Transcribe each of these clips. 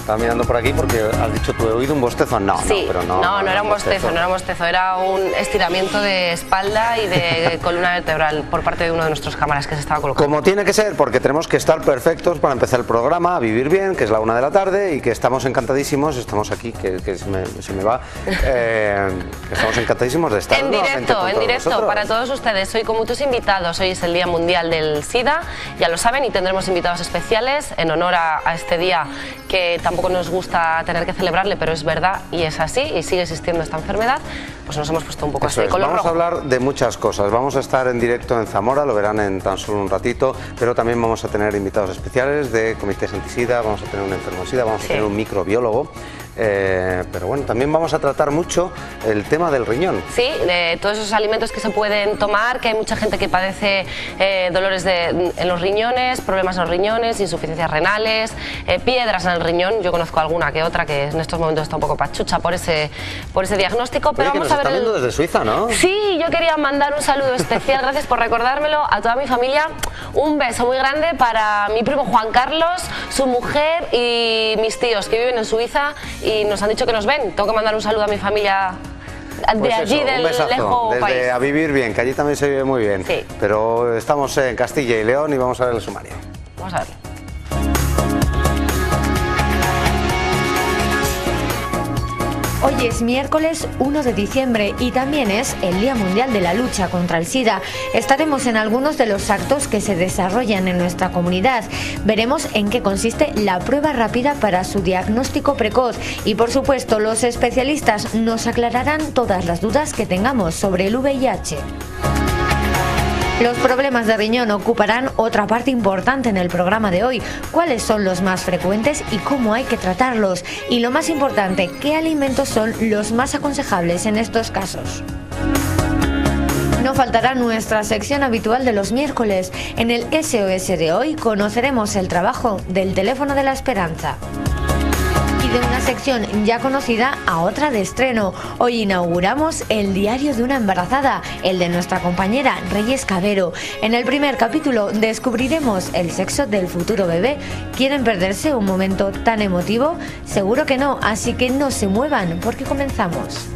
Estaba mirando por aquí porque has dicho tú, he oído un bostezo. No, sí, pero no era un bostezo, no era un bostezo, era un estiramiento de espalda y de columna vertebral por parte de uno de nuestros cámaras que se estaba colocando. Como tiene que ser, porque tenemos que estar perfectos para empezar el programa, a vivir bien, que es la 1 de la tarde y que estamos encantadísimos, estamos aquí, que se me va, que estamos encantadísimos de estar en directo para todos ustedes. Hoy con muchos invitados, hoy es el Día Mundial del SIDA, ya lo saben, y tendremos invitados especiales en honor a este día que tampoco nos gusta tener que celebrarle, pero es verdad y es así y sigue existiendo esta enfermedad, pues nos hemos puesto un poco así de color rojo. Vamos a hablar de muchas cosas, vamos a estar en directo en Zamora, lo verán en tan solo un ratito, pero también vamos a tener invitados especiales de comités antisida, vamos a tener un enfermo SIDA, vamos a tener un microbiólogo. Pero bueno, también vamos a tratar mucho el tema del riñón. Sí, de todos esos alimentos que se pueden tomar, que hay mucha gente que padece dolores en los riñones, problemas en los riñones, insuficiencias renales, piedras en el riñón. Yo conozco alguna que otra que en estos momentos está un poco pachucha por ese diagnóstico. Pero oye, vamos a ver. Está viendo desde Suiza, ¿no? Sí, yo quería mandar un saludo especial, gracias por recordármelo, a toda mi familia. Un beso muy grande para mi primo Juan Carlos, su mujer y mis tíos que viven en Suiza y nos han dicho que nos ven. Tengo que mandar un saludo a mi familia de allí, del lejos país. Desde a vivir bien, que allí también se vive muy bien. Sí. Pero estamos en Castilla y León y vamos a ver el sumario. Vamos a verlo. Hoy es miércoles 1 de diciembre y también es el Día Mundial de la Lucha contra el SIDA. Estaremos en algunos de los actos que se desarrollan en nuestra comunidad. Veremos en qué consiste la prueba rápida para su diagnóstico precoz y, por supuesto, los especialistas nos aclararán todas las dudas que tengamos sobre el VIH. Los problemas de riñón ocuparán otra parte importante en el programa de hoy. ¿Cuáles son los más frecuentes y cómo hay que tratarlos? Y lo más importante, ¿qué alimentos son los más aconsejables en estos casos? No faltará nuestra sección habitual de los miércoles. En el SOS de hoy conoceremos el trabajo del teléfono de la esperanza. De una sección ya conocida a otra de estreno. Hoy inauguramos el diario de una embarazada, el de nuestra compañera Reyes Cabero. En el primer capítulo descubriremos el sexo del futuro bebé. ¿Quieren perderse un momento tan emotivo? Seguro que no, así que no se muevan porque comenzamos.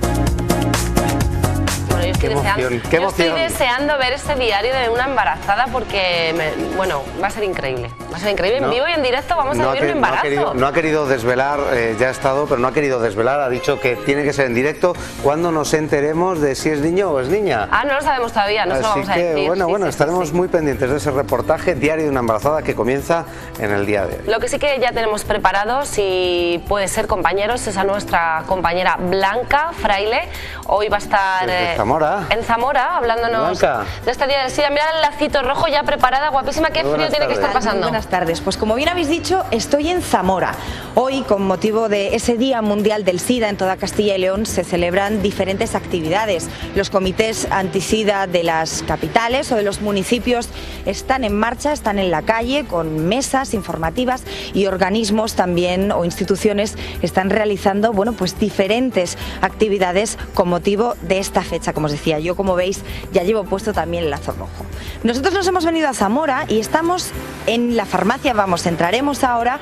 Qué emoción. Yo estoy deseando ver ese diario de una embarazada porque, bueno, va a ser increíble. Va a ser increíble. En vivo y en directo vamos a vivir un embarazo. No ha querido desvelar, ya ha estado, pero no ha querido desvelar. Ha dicho que tiene que ser en directo cuando nos enteremos de si es niño o es niña. Ah, no lo sabemos todavía, no se lo vamos a decir. Bueno, estaremos muy pendientes de ese reportaje, Diario de una embarazada, que comienza en el día de hoy. Lo que sí que ya tenemos preparado, si puede ser, compañeros, es a nuestra compañera Blanca Fraile. Hoy va a estar en Zamora, hablándonos de este día del SIDA. Mira el lacito rojo ya preparada, guapísima. ¿Qué frío tiene que estar pasando? Buenas tardes. Pues como bien habéis dicho, estoy en Zamora. Hoy, con motivo de ese Día Mundial del SIDA en toda Castilla y León, se celebran diferentes actividades. Los comités antisida de las capitales o de los municipios están en marcha, están en la calle con mesas informativas y organismos también o instituciones están realizando, bueno, pues diferentes actividades con motivo de esta fecha, como os decía. Yo, como veis, ya llevo puesto también el lazo rojo. Nosotros nos hemos venido a Zamora y estamos en la farmacia, entraremos ahora,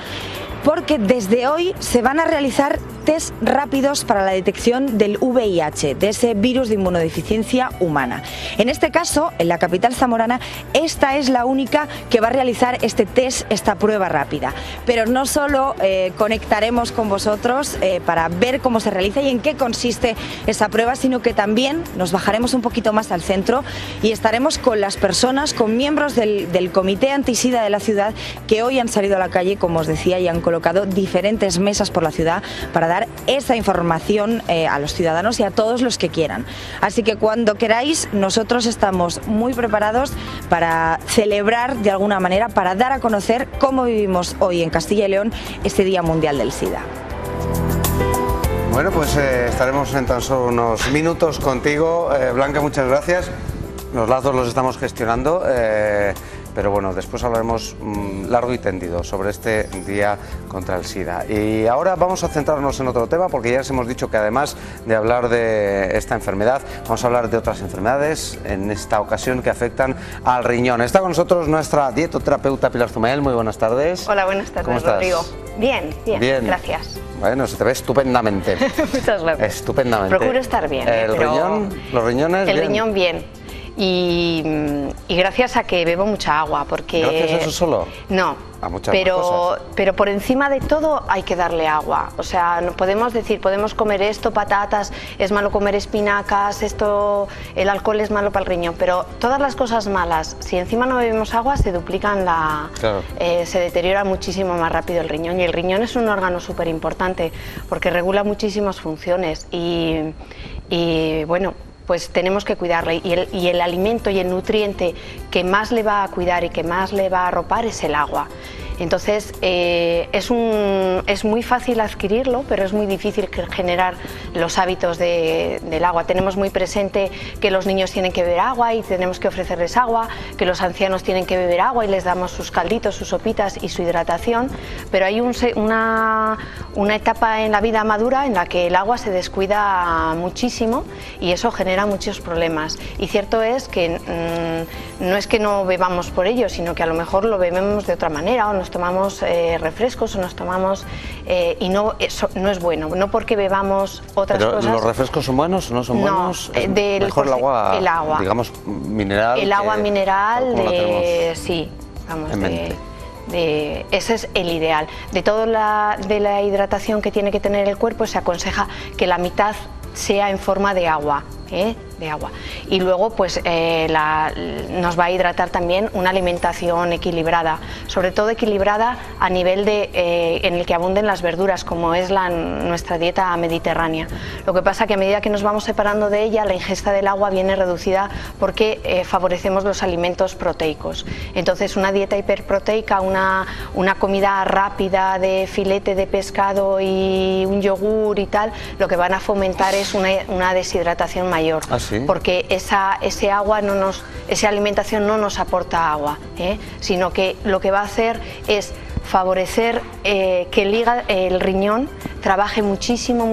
porque desde hoy se van a realizar test rápidos para la detección del VIH, de ese virus de inmunodeficiencia humana. En este caso, en la capital zamorana, esta es la única que va a realizar este test, esta prueba rápida. Pero no solo conectaremos con vosotros para ver cómo se realiza y en qué consiste esa prueba, sino que también nos bajaremos un poquito más al centro y estaremos con las personas, con miembros del comité antisida de la ciudad, que hoy han salido a la calle, como os decía, y han colocado diferentes mesas por la ciudad para dar esa información a los ciudadanos y a todos los que quieran. Así que cuando queráis, nosotros estamos muy preparados para celebrar de alguna manera, para dar a conocer cómo vivimos hoy en Castilla y León este Día Mundial del SIDA. Bueno, pues estaremos en tan solo unos minutos contigo. Blanca, muchas gracias. Los lazos los estamos gestionando. pero bueno, después hablaremos largo y tendido sobre este día contra el SIDA. Y ahora vamos a centrarnos en otro tema, porque ya les hemos dicho que además de hablar de esta enfermedad, vamos a hablar de otras enfermedades, en esta ocasión que afectan al riñón. Está con nosotros nuestra dietoterapeuta Pilar Zumael. Muy buenas tardes. Hola, buenas tardes, ¿Cómo estás? Rodrigo. Bien, gracias. Bueno, se te ve estupendamente. Muchas gracias. Estupendamente. Procuro estar bien. ¿Los riñones? El riñón bien. Y gracias a que bebo mucha agua, porque... ¿Gracias a eso solo? No, pero por encima de todo hay que darle agua. O sea, no podemos decir, podemos comer esto, patatas, es malo comer espinacas, el alcohol es malo para el riñón, pero todas las cosas malas, si encima no bebemos agua, se duplican Claro. Se deteriora muchísimo más rápido el riñón, y el riñón es un órgano súper importante porque regula muchísimas funciones y bueno, pues tenemos que cuidarle, y el alimento y el nutriente que más le va a cuidar y que más le va a arropar es el agua. Entonces es muy fácil adquirirlo, pero es muy difícil generar los hábitos del agua. Tenemos muy presente que los niños tienen que beber agua y tenemos que ofrecerles agua, que los ancianos tienen que beber agua y les damos sus calditos, sus sopitas y su hidratación, pero hay una etapa en la vida madura en la que el agua se descuida muchísimo y eso genera muchos problemas. Y cierto es que no es que no bebamos por ello, sino que a lo mejor lo bebemos de otra manera, o nos tomamos refrescos, o nos tomamos y eso no es bueno, no porque bebamos otras cosas. ¿Los refrescos son buenos o no son buenos? Mejor el agua, digamos, mineral. El agua mineral, sí, vamos, ese es el ideal. De toda la hidratación que tiene que tener el cuerpo, se aconseja que la mitad sea en forma de agua. Y luego pues nos va a hidratar también una alimentación equilibrada, sobre todo equilibrada a nivel en el que abunden las verduras, como es nuestra dieta mediterránea. Lo que pasa que a medida que nos vamos separando de ella, la ingesta del agua viene reducida porque favorecemos los alimentos proteicos. Entonces una dieta hiperproteica, una comida rápida de filete de pescado y un yogur y tal, lo que van a fomentar es una deshidratación mayor. ¿Ah, sí? Porque esa alimentación no nos aporta agua, sino que lo que va a hacer es favorecer que el riñón trabaje muchísimo.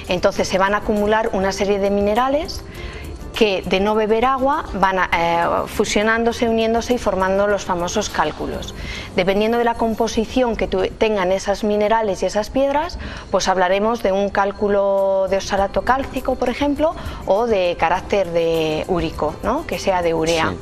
Entonces se van a acumular una serie de minerales que, de no beber agua, van fusionándose, uniéndose y formando los famosos cálculos. Dependiendo de la composición que tengan esos minerales y esas piedras, pues hablaremos de un cálculo de oxalato cálcico, por ejemplo, o de carácter de úrico, ¿no? Que sea de urea. Sí.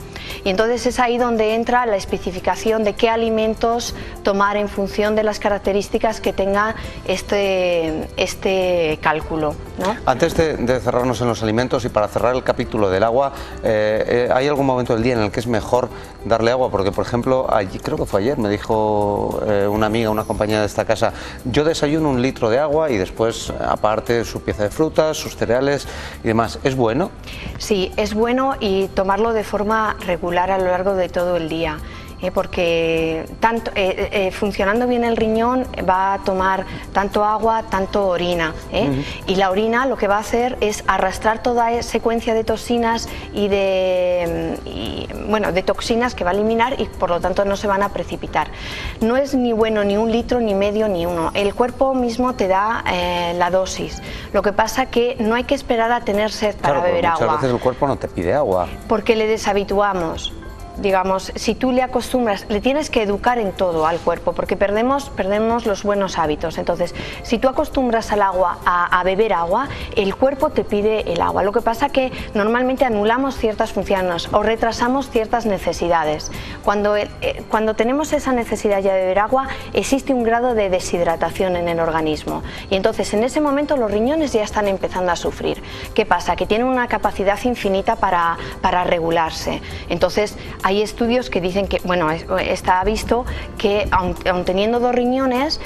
Y entonces es ahí donde entra la especificación de qué alimentos tomar en función de las características que tenga este cálculo, ¿no? Antes de cerrarnos en los alimentos y para cerrar el capítulo del agua, ¿hay algún momento del día en el que es mejor darle agua? Porque, por ejemplo, creo que fue ayer, me dijo una amiga, una compañera de esta casa, yo desayuno 1 litro de agua y después, aparte, su pieza de frutas, sus cereales y demás. ¿Es bueno? Sí, es bueno, y tomarlo de forma regular a lo largo de todo el día. Porque funcionando bien el riñón va a tomar tanto agua, tanto orina, y la orina lo que va a hacer es arrastrar toda secuencia de toxinas y de toxinas que va a eliminar, y por lo tanto no se van a precipitar. No es ni bueno ni 1 litro, ni medio, ni 1. El cuerpo mismo te da la dosis. Lo que pasa que no hay que esperar a tener sed para beber agua. Muchas veces el cuerpo no te pide agua. Porque le deshabituamos. Digamos, si tú le acostumbras, le tienes que educar en todo al cuerpo, porque perdemos los buenos hábitos. Entonces, si tú acostumbras al agua a beber agua, el cuerpo te pide el agua. Lo que pasa que normalmente anulamos ciertas funciones o retrasamos ciertas necesidades. Cuando tenemos esa necesidad ya de beber agua, existe un grado de deshidratación en el organismo, y entonces en ese momento los riñones ya están empezando a sufrir. ¿Qué pasa? Que tienen una capacidad infinita para regularse. Entonces, hay estudios que dicen que, bueno, está visto que aun teniendo 2 riñones,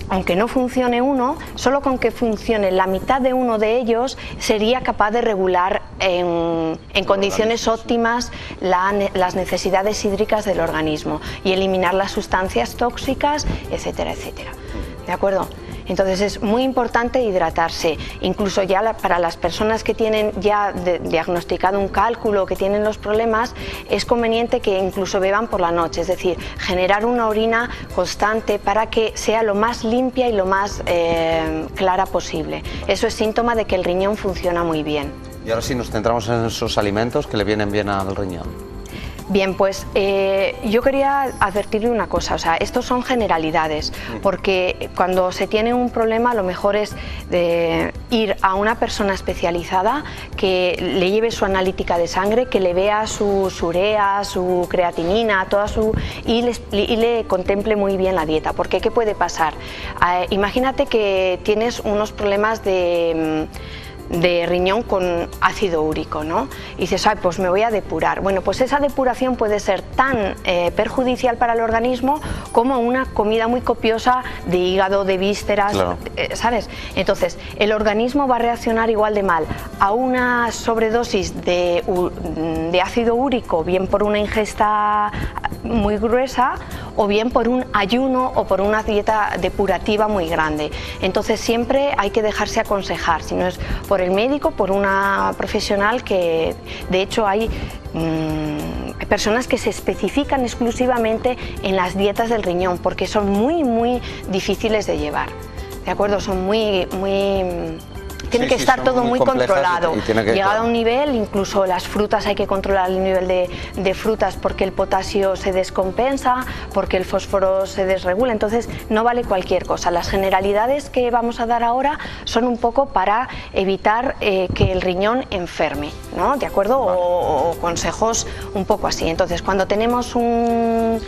aunque no funcione uno, solo con que funcione la mitad de uno de ellos sería capaz de regular en condiciones óptimas las necesidades hídricas del organismo y eliminar las sustancias tóxicas, etcétera, etcétera. ¿De acuerdo? Entonces es muy importante hidratarse, incluso ya para las personas que tienen ya diagnosticado un cálculo, que tienen los problemas, es conveniente que incluso beban por la noche, es decir, generar una orina constante para que sea lo más limpia y lo más clara posible. Eso es síntoma de que el riñón funciona muy bien. Y ahora sí nos centramos en esos alimentos que le vienen bien al riñón. Bien, pues yo quería advertirle una cosa, o sea, estos son generalidades, porque cuando se tiene un problema lo mejor es ir a una persona especializada que le lleve su analítica de sangre, que le vea su urea, su creatinina, y le contemple muy bien la dieta, porque ¿qué puede pasar? Imagínate que tienes unos problemas de riñón con ácido úrico, ¿no? Y dices, ay, pues me voy a depurar. Bueno, pues esa depuración puede ser tan perjudicial para el organismo como una comida muy copiosa de hígado, de vísceras, claro. ¿Sabes? Entonces, el organismo va a reaccionar igual de mal a una sobredosis de ácido úrico, bien por una ingesta muy gruesa o bien por un ayuno o por una dieta depurativa muy grande. Entonces siempre hay que dejarse aconsejar, si no es por el médico, por una profesional, que de hecho hay personas que se especifican exclusivamente en las dietas del riñón porque son muy difíciles de llevar, ¿de acuerdo? Son tiene que estar todo muy controlado. Llegado a un nivel, incluso las frutas hay que controlar el nivel de frutas porque el potasio se descompensa, porque el fósforo se desregula, entonces no vale cualquier cosa. Las generalidades que vamos a dar ahora son un poco para evitar que el riñón enferme, ¿no? ¿De acuerdo? O consejos un poco así. Entonces, cuando tenemos un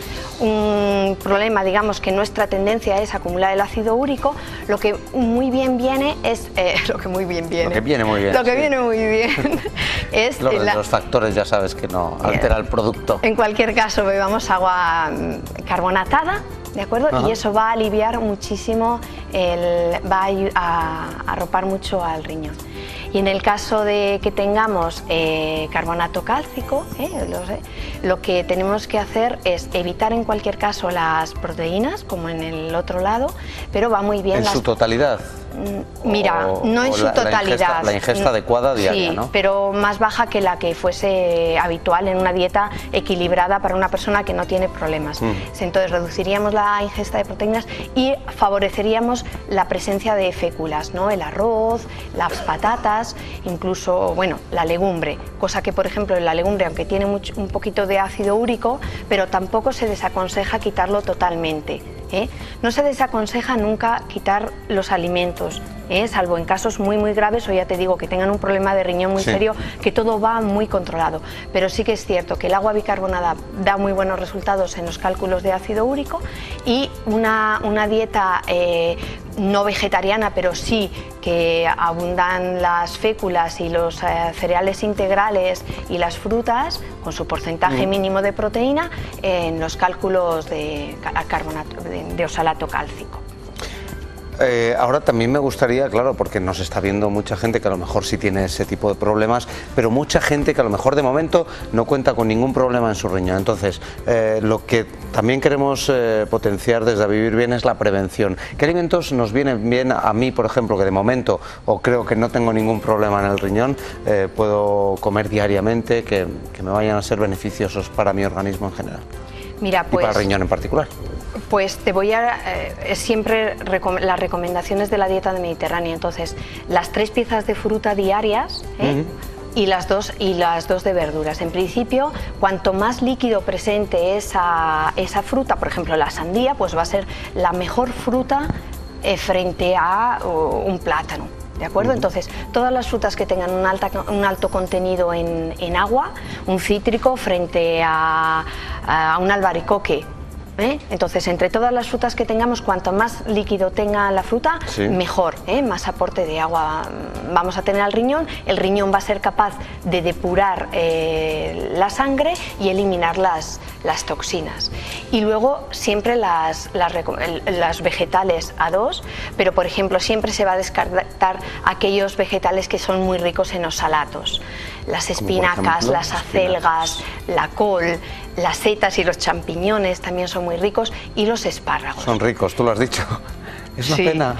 problema, digamos que nuestra tendencia es acumular el ácido úrico, lo que muy bien viene es lo que viene muy bien es los factores, ya sabes, que no altera el producto. En cualquier caso, bebamos agua carbonatada, ¿de acuerdo? Ajá. Y eso va a aliviar muchísimo, va a arropar mucho al riñón. Y en el caso de que tengamos carbonato cálcico, lo que tenemos que hacer es evitar en cualquier caso las proteínas, como en el otro lado, pero va muy bien. ¿En su totalidad? Mira, no en su totalidad. La ingesta adecuada diaria, sí, ¿no? pero más baja que la que fuese habitual en una dieta equilibrada para una persona que no tiene problemas. Entonces reduciríamos la ingesta de proteínas y favoreceríamos la presencia de féculas, ¿no? El arroz, las patatas, incluso, bueno, la legumbre, cosa que, por ejemplo, en la legumbre, aunque tiene un poquito de ácido úrico, pero tampoco se desaconseja quitarlo totalmente. No se desaconseja nunca quitar los alimentos, salvo en casos muy graves, o ya te digo, que tengan un problema de riñón muy serio, que todo va muy controlado. Pero sí que es cierto que el agua bicarbonada da muy buenos resultados en los cálculos de ácido úrico, y una dieta no vegetariana, pero sí que abundan las féculas y los cereales integrales y las frutas, con su porcentaje mínimo de proteína, en los cálculos de oxalato cálcico. Ahora también me gustaría, claro, porque nos está viendo mucha gente que a lo mejor sí tiene ese tipo de problemas, pero mucha gente que a lo mejor de momento no cuenta con ningún problema en su riñón. Entonces, lo que también queremos potenciar desde A Vivir Bien es la prevención. ¿Qué alimentos nos vienen bien a mí, por ejemplo, que de momento, o creo que no tengo ningún problema en el riñón, puedo comer diariamente, que me vayan a ser beneficiosos para mi organismo en general? Mira, pues, y para el riñón en particular. Pues te voy a... siempre las recomendaciones de la dieta Mediterránea. Entonces, las 3 piezas de fruta diarias, y las dos de verduras. En principio, cuanto más líquido presente esa fruta, por ejemplo la sandía, pues va a ser la mejor fruta frente a un plátano. ¿De acuerdo? Entonces, todas las frutas que tengan un alto contenido en agua, un cítrico frente a un albaricoque, entonces, entre todas las frutas que tengamos, cuanto más líquido tenga la fruta, mejor, más aporte de agua vamos a tener al riñón. El riñón va a ser capaz de depurar la sangre y eliminar las toxinas. Y luego siempre las vegetales A2, pero por ejemplo siempre se va a descartar aquellos vegetales que son muy ricos en oxalatos. Las espinacas, las acelgas, la col, las setas y los champiñones también son muy ricos, y los espárragos. Son ricos, tú lo has dicho. Es una pena.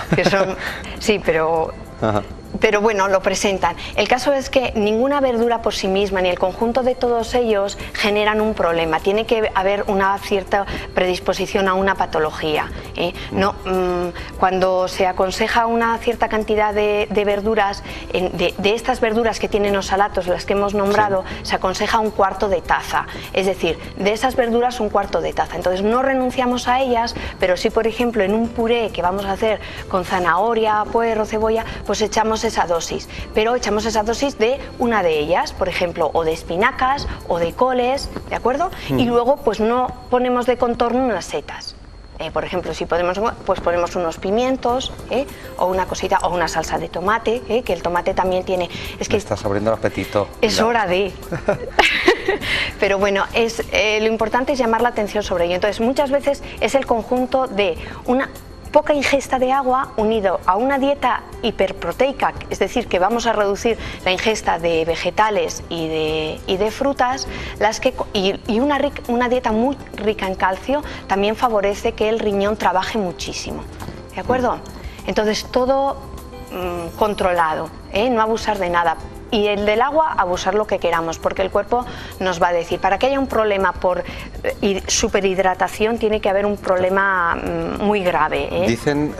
Sí, pero... Ajá. Pero bueno, lo presentan. El caso es que ninguna verdura por sí misma ni el conjunto de todos ellos generan un problema. Tiene que haber una cierta predisposición a una patología, ¿eh? No, cuando se aconseja una cierta cantidad de verduras, de estas verduras que tienen oxalatos, las que hemos nombrado, sí, se aconseja 1/4 de taza. Es decir, de esas verduras 1/4 de taza. Entonces no renunciamos a ellas, pero sí, por ejemplo, en un puré que vamos a hacer con zanahoria, puerro, cebolla, pues echamos esa dosis, pero echamos esa dosis de una de ellas, por ejemplo, o de espinacas o de coles, ¿de acuerdo? Y luego pues no ponemos de contorno unas setas. Por ejemplo, si podemos, pues ponemos unos pimientos, o una cosita, o una salsa de tomate, que el tomate también tiene... Es que me estás abriendo el apetito. Es hora de... Pero bueno, lo importante es llamar la atención sobre ello. Entonces, muchas veces es el conjunto de una poca ingesta de agua unido a una dieta hiperproteica, es decir, que vamos a reducir la ingesta de vegetales y de frutas, y una dieta muy rica en calcio también favorece que el riñón trabaje muchísimo, ¿de acuerdo? Entonces todo controlado, no abusar de nada. Y el del agua, abusar lo que queramos, porque el cuerpo nos va a decir, para que haya un problema por superhidratación tiene que haber un problema muy grave, ¿eh? Dicen,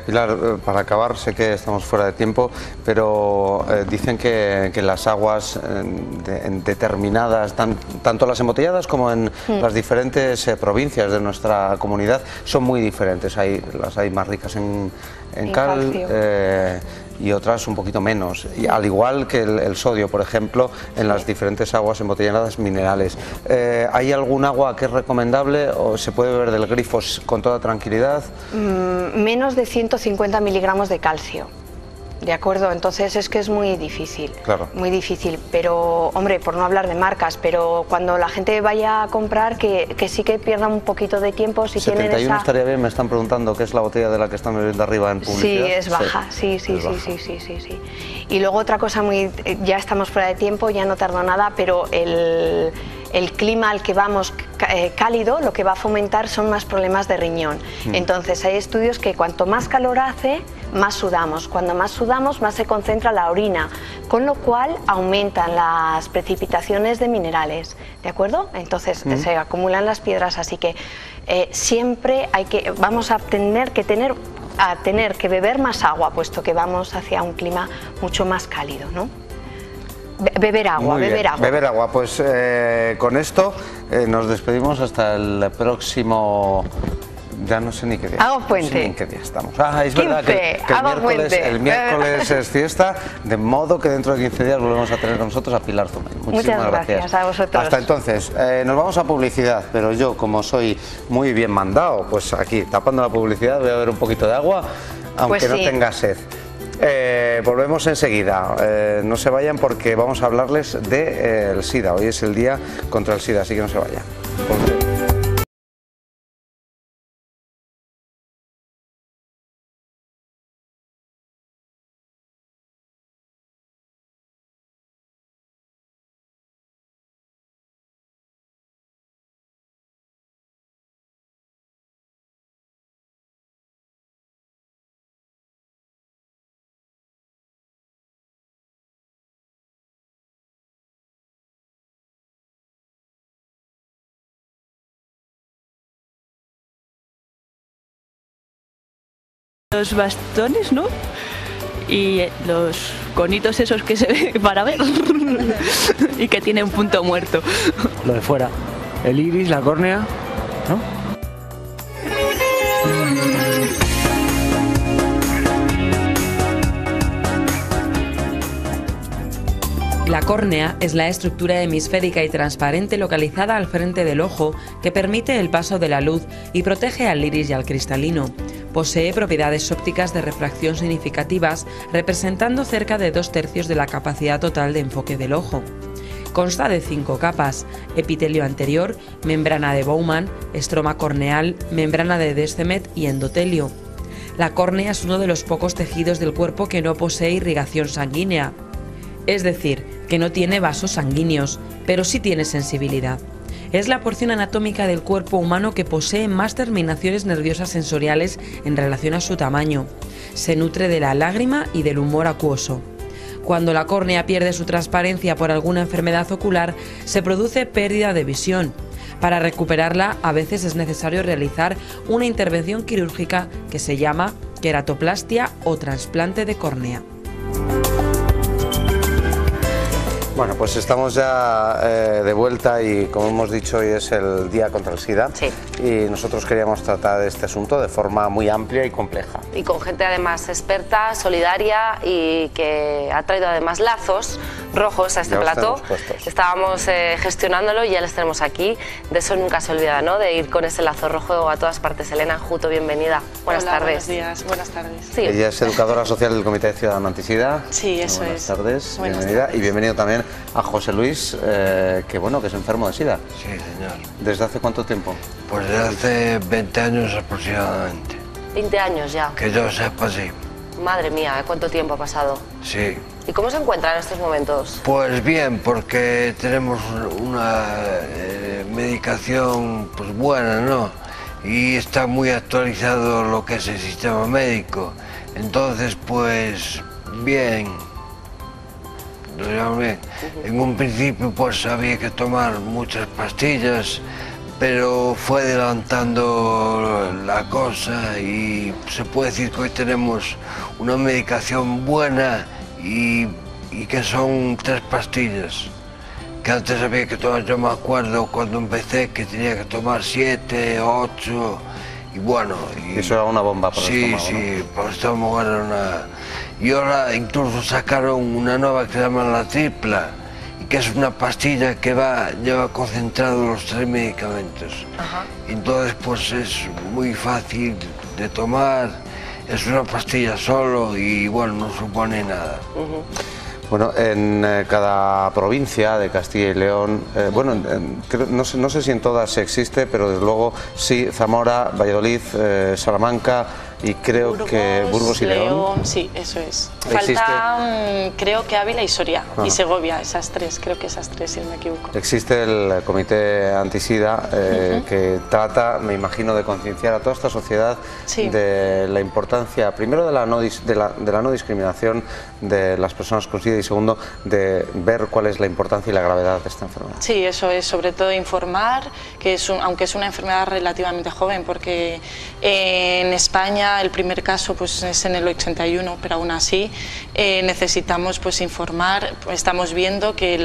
Pilar, para acabar, sé que estamos fuera de tiempo, pero dicen que las aguas en determinadas, tanto las embotelladas como en las diferentes provincias de nuestra comunidad, son muy diferentes. Las hay más ricas en cal, y otras un poquito menos, y al igual que el sodio, por ejemplo, en las diferentes aguas embotelladas minerales. ¿Hay algún agua que es recomendable o se puede beber del grifo con toda tranquilidad? Menos de 150 miligramos de calcio. De acuerdo, entonces es que es muy difícil, claro, muy difícil, pero hombre, por no hablar de marcas, pero cuando la gente vaya a comprar que sí que pierda un poquito de tiempo. Si 71 tienen estaría bien, me están preguntando qué es la botella de la que están bebiendo arriba en publicidad. Sí, es baja, sí. Y luego otra cosa ya estamos fuera de tiempo, ya no tardo nada, pero el clima al que vamos cálido, lo que va a fomentar son más problemas de riñón. Entonces hay estudios que cuanto más calor hace, más sudamos. Cuando más sudamos, más se concentra la orina, con lo cual aumentan las precipitaciones de minerales, ¿de acuerdo? Entonces se acumulan las piedras, así que siempre vamos a tener que beber más agua, puesto que vamos hacia un clima mucho más cálido, ¿no? Beber agua. Beber agua, pues con esto nos despedimos hasta el próximo... Ya no sé ni qué día. Hago puente. No sé ni en qué día estamos. Es verdad que el miércoles es fiesta, de modo que dentro de 15 días volvemos a tener con nosotros a Pilar Zumell. Muchas gracias a vosotros. Hasta entonces, nos vamos a publicidad, pero yo, como soy muy bien mandado, pues aquí, tapando la publicidad, voy a beber un poquito de agua, aunque no tenga sed. Volvemos enseguida, no se vayan porque vamos a hablarles del SIDA. Hoy es el día contra el SIDA, así que no se vayan. Los bastones, ¿no? Y los conitos esos que se ven para ver y que tiene un punto muerto. Lo de fuera, el iris, la córnea, ¿no? La córnea es la estructura hemisférica y transparente localizada al frente del ojo que permite el paso de la luz y protege al iris y al cristalino. Posee propiedades ópticas de refracción significativas, representando cerca de 2/3 de la capacidad total de enfoque del ojo. Consta de 5 capas: epitelio anterior, membrana de Bowman, estroma corneal, membrana de Descemet y endotelio. La córnea es uno de los pocos tejidos del cuerpo que no posee irrigación sanguínea, es decir, que no tiene vasos sanguíneos, pero sí tiene sensibilidad. Es la porción anatómica del cuerpo humano que posee más terminaciones nerviosas sensoriales en relación a su tamaño. Se nutre de la lágrima y del humor acuoso. Cuando la córnea pierde su transparencia por alguna enfermedad ocular, se produce pérdida de visión. Para recuperarla, a veces es necesario realizar una intervención quirúrgica que se llama queratoplastia o trasplante de córnea. Bueno, pues estamos ya de vuelta y, como hemos dicho, hoy es el Día contra el SIDA. Sí. Y nosotros queríamos tratar este asunto de forma muy amplia y compleja. Y con gente además experta, solidaria y que ha traído además lazos rojos a este Ya los plató. tenemos puestos. Estábamos gestionándolo y ya les tenemos aquí. De eso nunca se olvida, ¿no? De ir con ese lazo rojo a todas partes. Elena Juto, bienvenida. Buenas Hola, tardes. Buenos días, buenas tardes. Sí. Ella es educadora social del Comité Ciudadano Antisida. Sí, eso Buenas es. tardes, Buenas bienvenida. tardes. Y bienvenido también a José Luis, que bueno, que es enfermo de SIDA. Sí, señor. ¿Desde hace cuánto tiempo? Pues desde hace 20 años aproximadamente. 20 años ya. Que yo sepa, sí. Madre mía, ¿cuánto tiempo ha pasado? Sí. ¿Y cómo se encuentra en estos momentos? Pues bien, porque tenemos una medicación pues buena, ¿no? Y está muy actualizado lo que es el sistema médico. Entonces, pues bien. Lo llevamos bien. En un principio pues había que tomar muchas pastillas, pero fue adelantando la cosa y se puede decir que hoy tenemos una medicación buena y que son 3 pastillas. Que antes había que tomar, yo me acuerdo cuando empecé que tenía que tomar 7, 8 y bueno. Y eso era una bomba para el estómago, Sí, para el estómago era una... Y ahora incluso sacaron una nueva que se llama la tripla, que es una pastilla que lleva concentrados los 3 medicamentos. Ajá. Entonces pues es muy fácil de tomar, es una pastilla solo y bueno, no supone nada. Bueno, en cada provincia de Castilla y León, no sé si en todas existe, pero desde luego sí, Zamora, Valladolid, Salamanca y creo que Burgos y León. Sí, eso es. ¿Existe? Falta, creo que Ávila y Soria Ajá. y Segovia, esas 3, creo que esas 3, si no me equivoco. Existe el Comité Antisida que trata, me imagino, de concienciar a toda esta sociedad Sí. de la importancia, primero de la no discriminación de las personas con SIDA y segundo, de ver cuál es la importancia y la gravedad de esta enfermedad. Sí, eso es, sobre todo informar, que aunque es una enfermedad relativamente joven, porque en España el primer caso pues, es en el 81, pero aún así necesitamos pues, informar, pues, estamos viendo que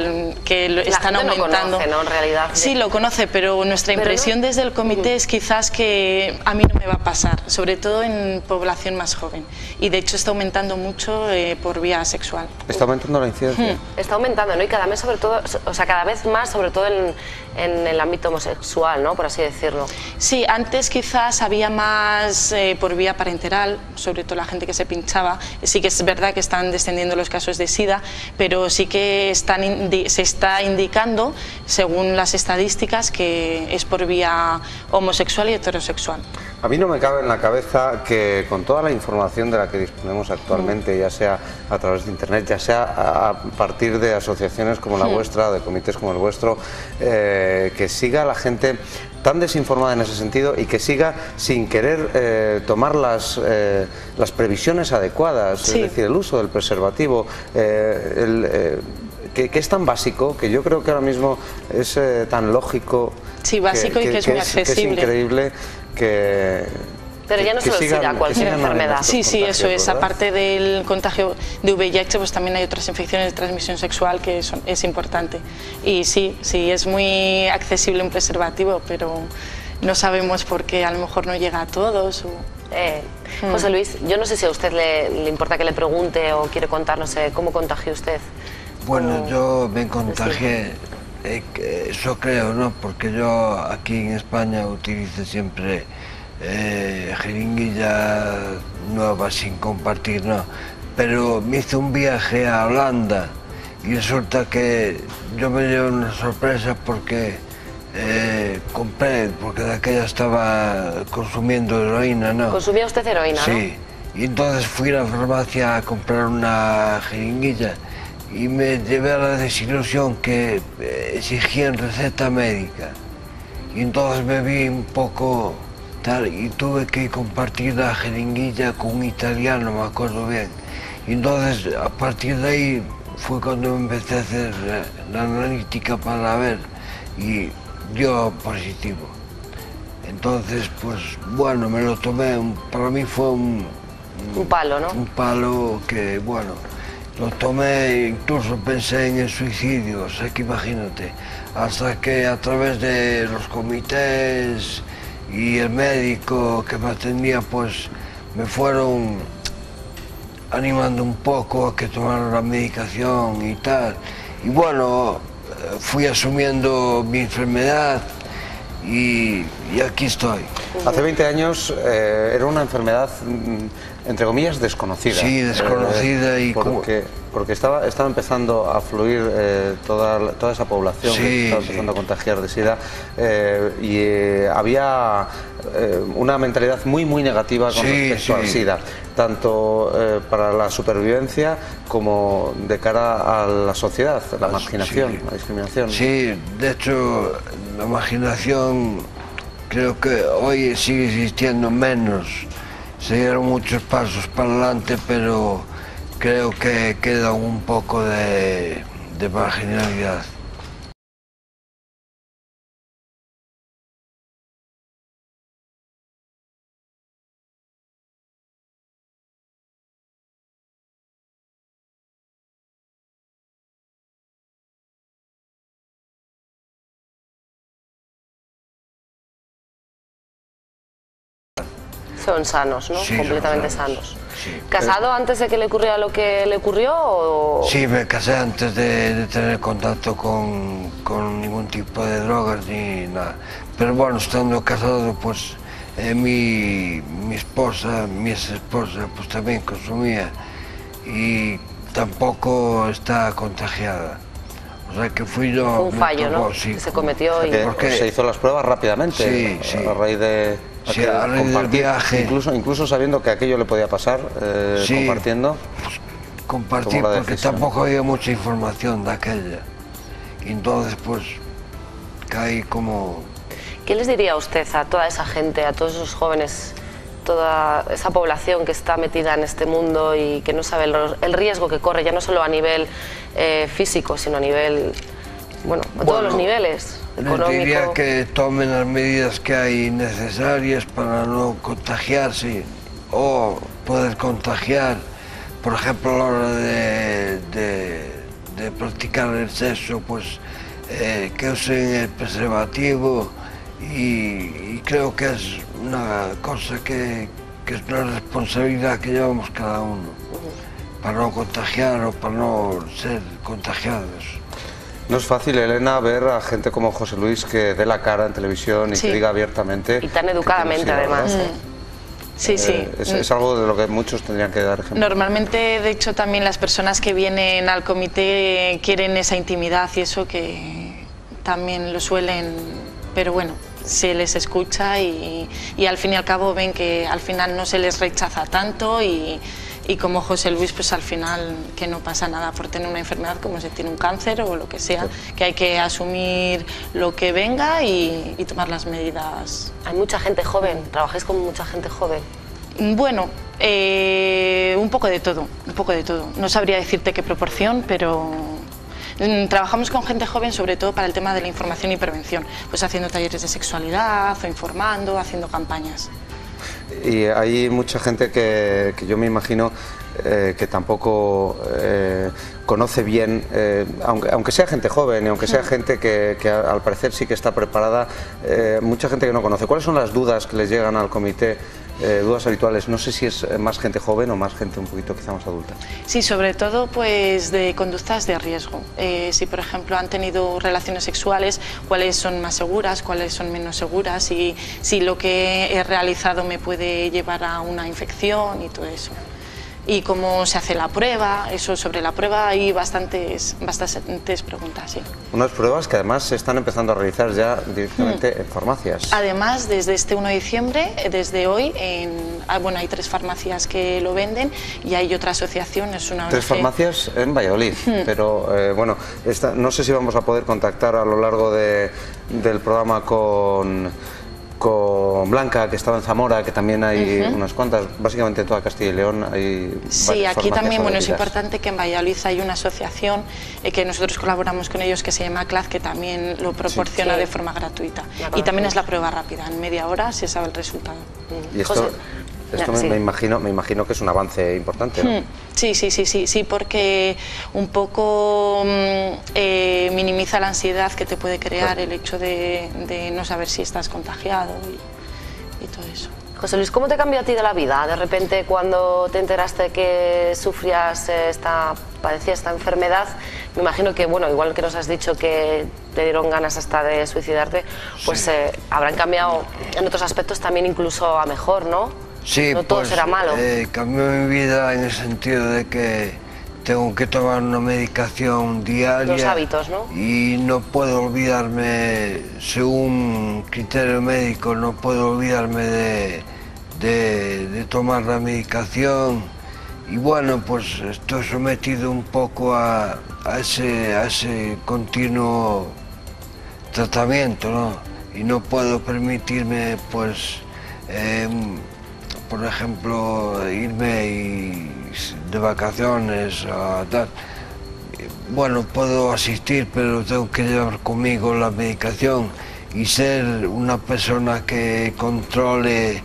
están la gente aumentando. Lo conoce, ¿no? En realidad. Sí, lo conoce, pero nuestra impresión desde el comité es quizás que a mí no me va a pasar, sobre todo en población más joven, y de hecho está aumentando mucho por vía sexual. ¿Está aumentando la incidencia? Está aumentando, ¿no? Y cada mes, sobre todo, o sea, cada vez más, sobre todo en el ámbito homosexual, ¿no? Por así decirlo. Sí, antes quizás había más por vía parenteral, sobre todo la gente que se pinchaba. Sí que es verdad que están descendiendo los casos de SIDA, pero sí que se está indicando, según las estadísticas, que es por vía homosexual y heterosexual. A mí no me cabe en la cabeza que con toda la información de la que disponemos actualmente, ya sea a través de internet, ya sea a partir de asociaciones como la vuestra, de comités como el vuestro, que siga la gente tan desinformada en ese sentido y que siga sin querer tomar las previsiones adecuadas, Sí. es decir, el uso del preservativo, que es tan básico, que yo creo que ahora mismo es tan lógico. Sí, básico y que es muy accesible. Que es increíble que... Pero ya no solo SIDA, cualquier enfermedad. Sí, sí, eso es. ¿verdad? Aparte del contagio de VIH, pues también hay otras infecciones de transmisión sexual que es importante. Y sí, es muy accesible un preservativo, pero no sabemos por qué a lo mejor no llega a todos. José Luis, yo no sé si a usted le importa que le pregunte o quiere contarnos cómo contagió usted. Bueno, yo me contagié, eso creo, ¿no? Porque yo aquí en España utilizo siempre jeringuilla nueva sin compartir, ¿no? Pero me hice un viaje a Holanda y resulta que yo me llevé una sorpresa porque compré, porque de aquella estaba consumiendo heroína, ¿no? ¿Consumía usted heroína, Sí, y entonces fui a la farmacia a comprar una jeringuilla y me llevé a la desilusión que exigían receta médica. y entonces me vi un poco tal y tuve que compartir la jeringuilla con un italiano, me acuerdo bien. Y entonces a partir de ahí fue cuando empecé a hacer la analítica para ver y dio positivo. Entonces, pues bueno, me lo tomé, para mí fue un palo, ¿no? Un palo que, bueno, lo tomé, incluso pensé en el suicidio, o sea que imagínate, hasta que a través de los comités y el médico que me atendía, pues me fueron animando un poco a que tomara la medicación y tal. Y bueno, fui asumiendo mi enfermedad y aquí estoy. Hace 20 años era una enfermedad, entre comillas, desconocida. Sí, desconocida y porque estaba empezando a fluir toda esa población, sí, que estaba empezando a contagiar de SIDA, y había una mentalidad muy negativa con respecto al SIDA, tanto para la supervivencia como de cara a la sociedad, la marginación, la discriminación. Sí, de hecho, la marginación creo que hoy sigue existiendo menos. Se dieron muchos pasos para adelante, pero creo que queda un poco de marginalidad. Son sanos, ¿no? Sí, completamente sanos. sanos. Sí. ¿Casado antes de que le ocurriera lo que le ocurrió? O... Sí, me casé antes de tener contacto con ningún tipo de drogas ni nada. Pero bueno, estando casado, pues mi esposa, mi ex esposa, pues también consumía y tampoco está contagiada. O sea que fui yo... Un fallo, ¿no? Sí, que se cometió y... Porque se hizo las pruebas rápidamente, sí, a raíz de... Sí, a raíz del viaje. Incluso sabiendo que aquello le podía pasar, compartiendo. Pues, compartí porque tampoco había mucha información de aquella. Y entonces pues caí como... ¿Qué les diría usted a toda esa gente, a todos esos jóvenes, toda esa población que está metida en este mundo y que no sabe el riesgo que corre, ya no solo a nivel físico, sino a nivel, bueno, a todos los niveles? Les diría que tomen las medidas que hay necesarias para no contagiarse o poder contagiar, por ejemplo a la hora de practicar el sexo, pues que usen el preservativo y creo que es una cosa que es una responsabilidad que llevamos cada uno para no contagiar o para no ser contagiados. No es fácil, Elena, ver a gente como José Luis que dé la cara en televisión y que diga abiertamente... Y tan educadamente, además. Sí, sí. Es algo de lo que muchos tendrían que dar ejemplo. Normalmente, de hecho, también las personas que vienen al comité quieren esa intimidad y eso que también lo suelen... Pero bueno, se les escucha y al fin y al cabo ven que al final no se les rechaza tanto y como José Luis, pues al final que no pasa nada por tener una enfermedad como si tiene un cáncer o lo que sea, que hay que asumir lo que venga y tomar las medidas. Hay mucha gente joven, trabajáis con mucha gente joven. Bueno, un poco de todo, un poco de todo. No sabría decirte qué proporción, pero trabajamos con gente joven sobre todo para el tema de la información y prevención, pues haciendo talleres de sexualidad o informando, haciendo campañas. Y hay mucha gente que yo me imagino que tampoco conoce bien, aunque sea gente joven y aunque sea gente que al parecer sí que está preparada, mucha gente que no conoce. ¿Cuáles son las dudas que les llegan al comité? Dudas habituales, no sé si es más gente joven o más gente un poquito quizá más adulta. Sí, sobre todo pues de conductas de riesgo. Si por ejemplo han tenido relaciones sexuales, cuáles son más seguras, cuáles son menos seguras y si lo que he realizado me puede llevar a una infección y todo eso. y cómo se hace la prueba. Eso, sobre la prueba hay bastantes preguntas, sí. Unas pruebas que además se están empezando a realizar ya directamente en farmacias. Además, desde este 1 de diciembre, desde hoy, bueno, hay 3 farmacias que lo venden y hay otra asociación, es una ONG. 3 farmacias en Valladolid, pero bueno, no sé si vamos a poder contactar a lo largo del programa con Blanca, que estaba en Zamora, que también hay unas cuantas, básicamente en toda Castilla y León hay. Sí, aquí también, bueno, es importante que en Valladolid hay una asociación que nosotros colaboramos con ellos, que se llama CLAD, que también lo proporciona de forma gratuita. Y también es la prueba rápida, en media hora se sabe el resultado. Y esto me imagino que es un avance importante, ¿no? Sí, porque un poco minimiza la ansiedad que te puede crear el hecho de no saber si estás contagiado y todo eso. José Luis, ¿cómo te cambió a ti de la vida? De repente, cuando te enteraste que padecías esta enfermedad, me imagino que, bueno, igual que nos has dicho que te dieron ganas hasta de suicidarte, pues habrán cambiado en otros aspectos también incluso a mejor, ¿no? Sí, no todo será malo. Cambió mi vida en el sentido de que tengo que tomar una medicación diaria. Los hábitos, ¿no? Y no puedo olvidarme, según criterio médico, no puedo olvidarme de tomar la medicación. Y bueno, pues estoy sometido un poco a ese continuo tratamiento, ¿no? Y no puedo permitirme, pues, por ejemplo, irme de vacaciones a tal. Bueno, puedo asistir, pero tengo que llevar conmigo la medicación y ser una persona que controle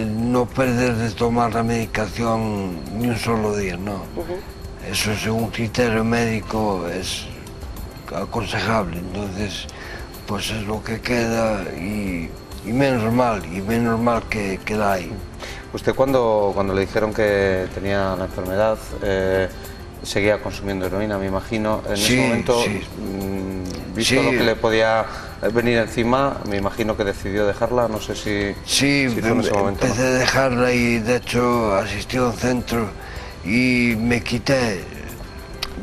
no perder de tomar la medicación ni un solo día, ¿no? Eso, según criterio médico, es aconsejable. Entonces, pues es lo que queda y menos mal que la hay. Usted cuando le dijeron que tenía la enfermedad, seguía consumiendo heroína, me imagino. En ese momento, visto lo que le podía venir encima, me imagino que decidió dejarla, no sé si fue en ese momento. Empecé a dejarla y de hecho asistí a un centro y me quité.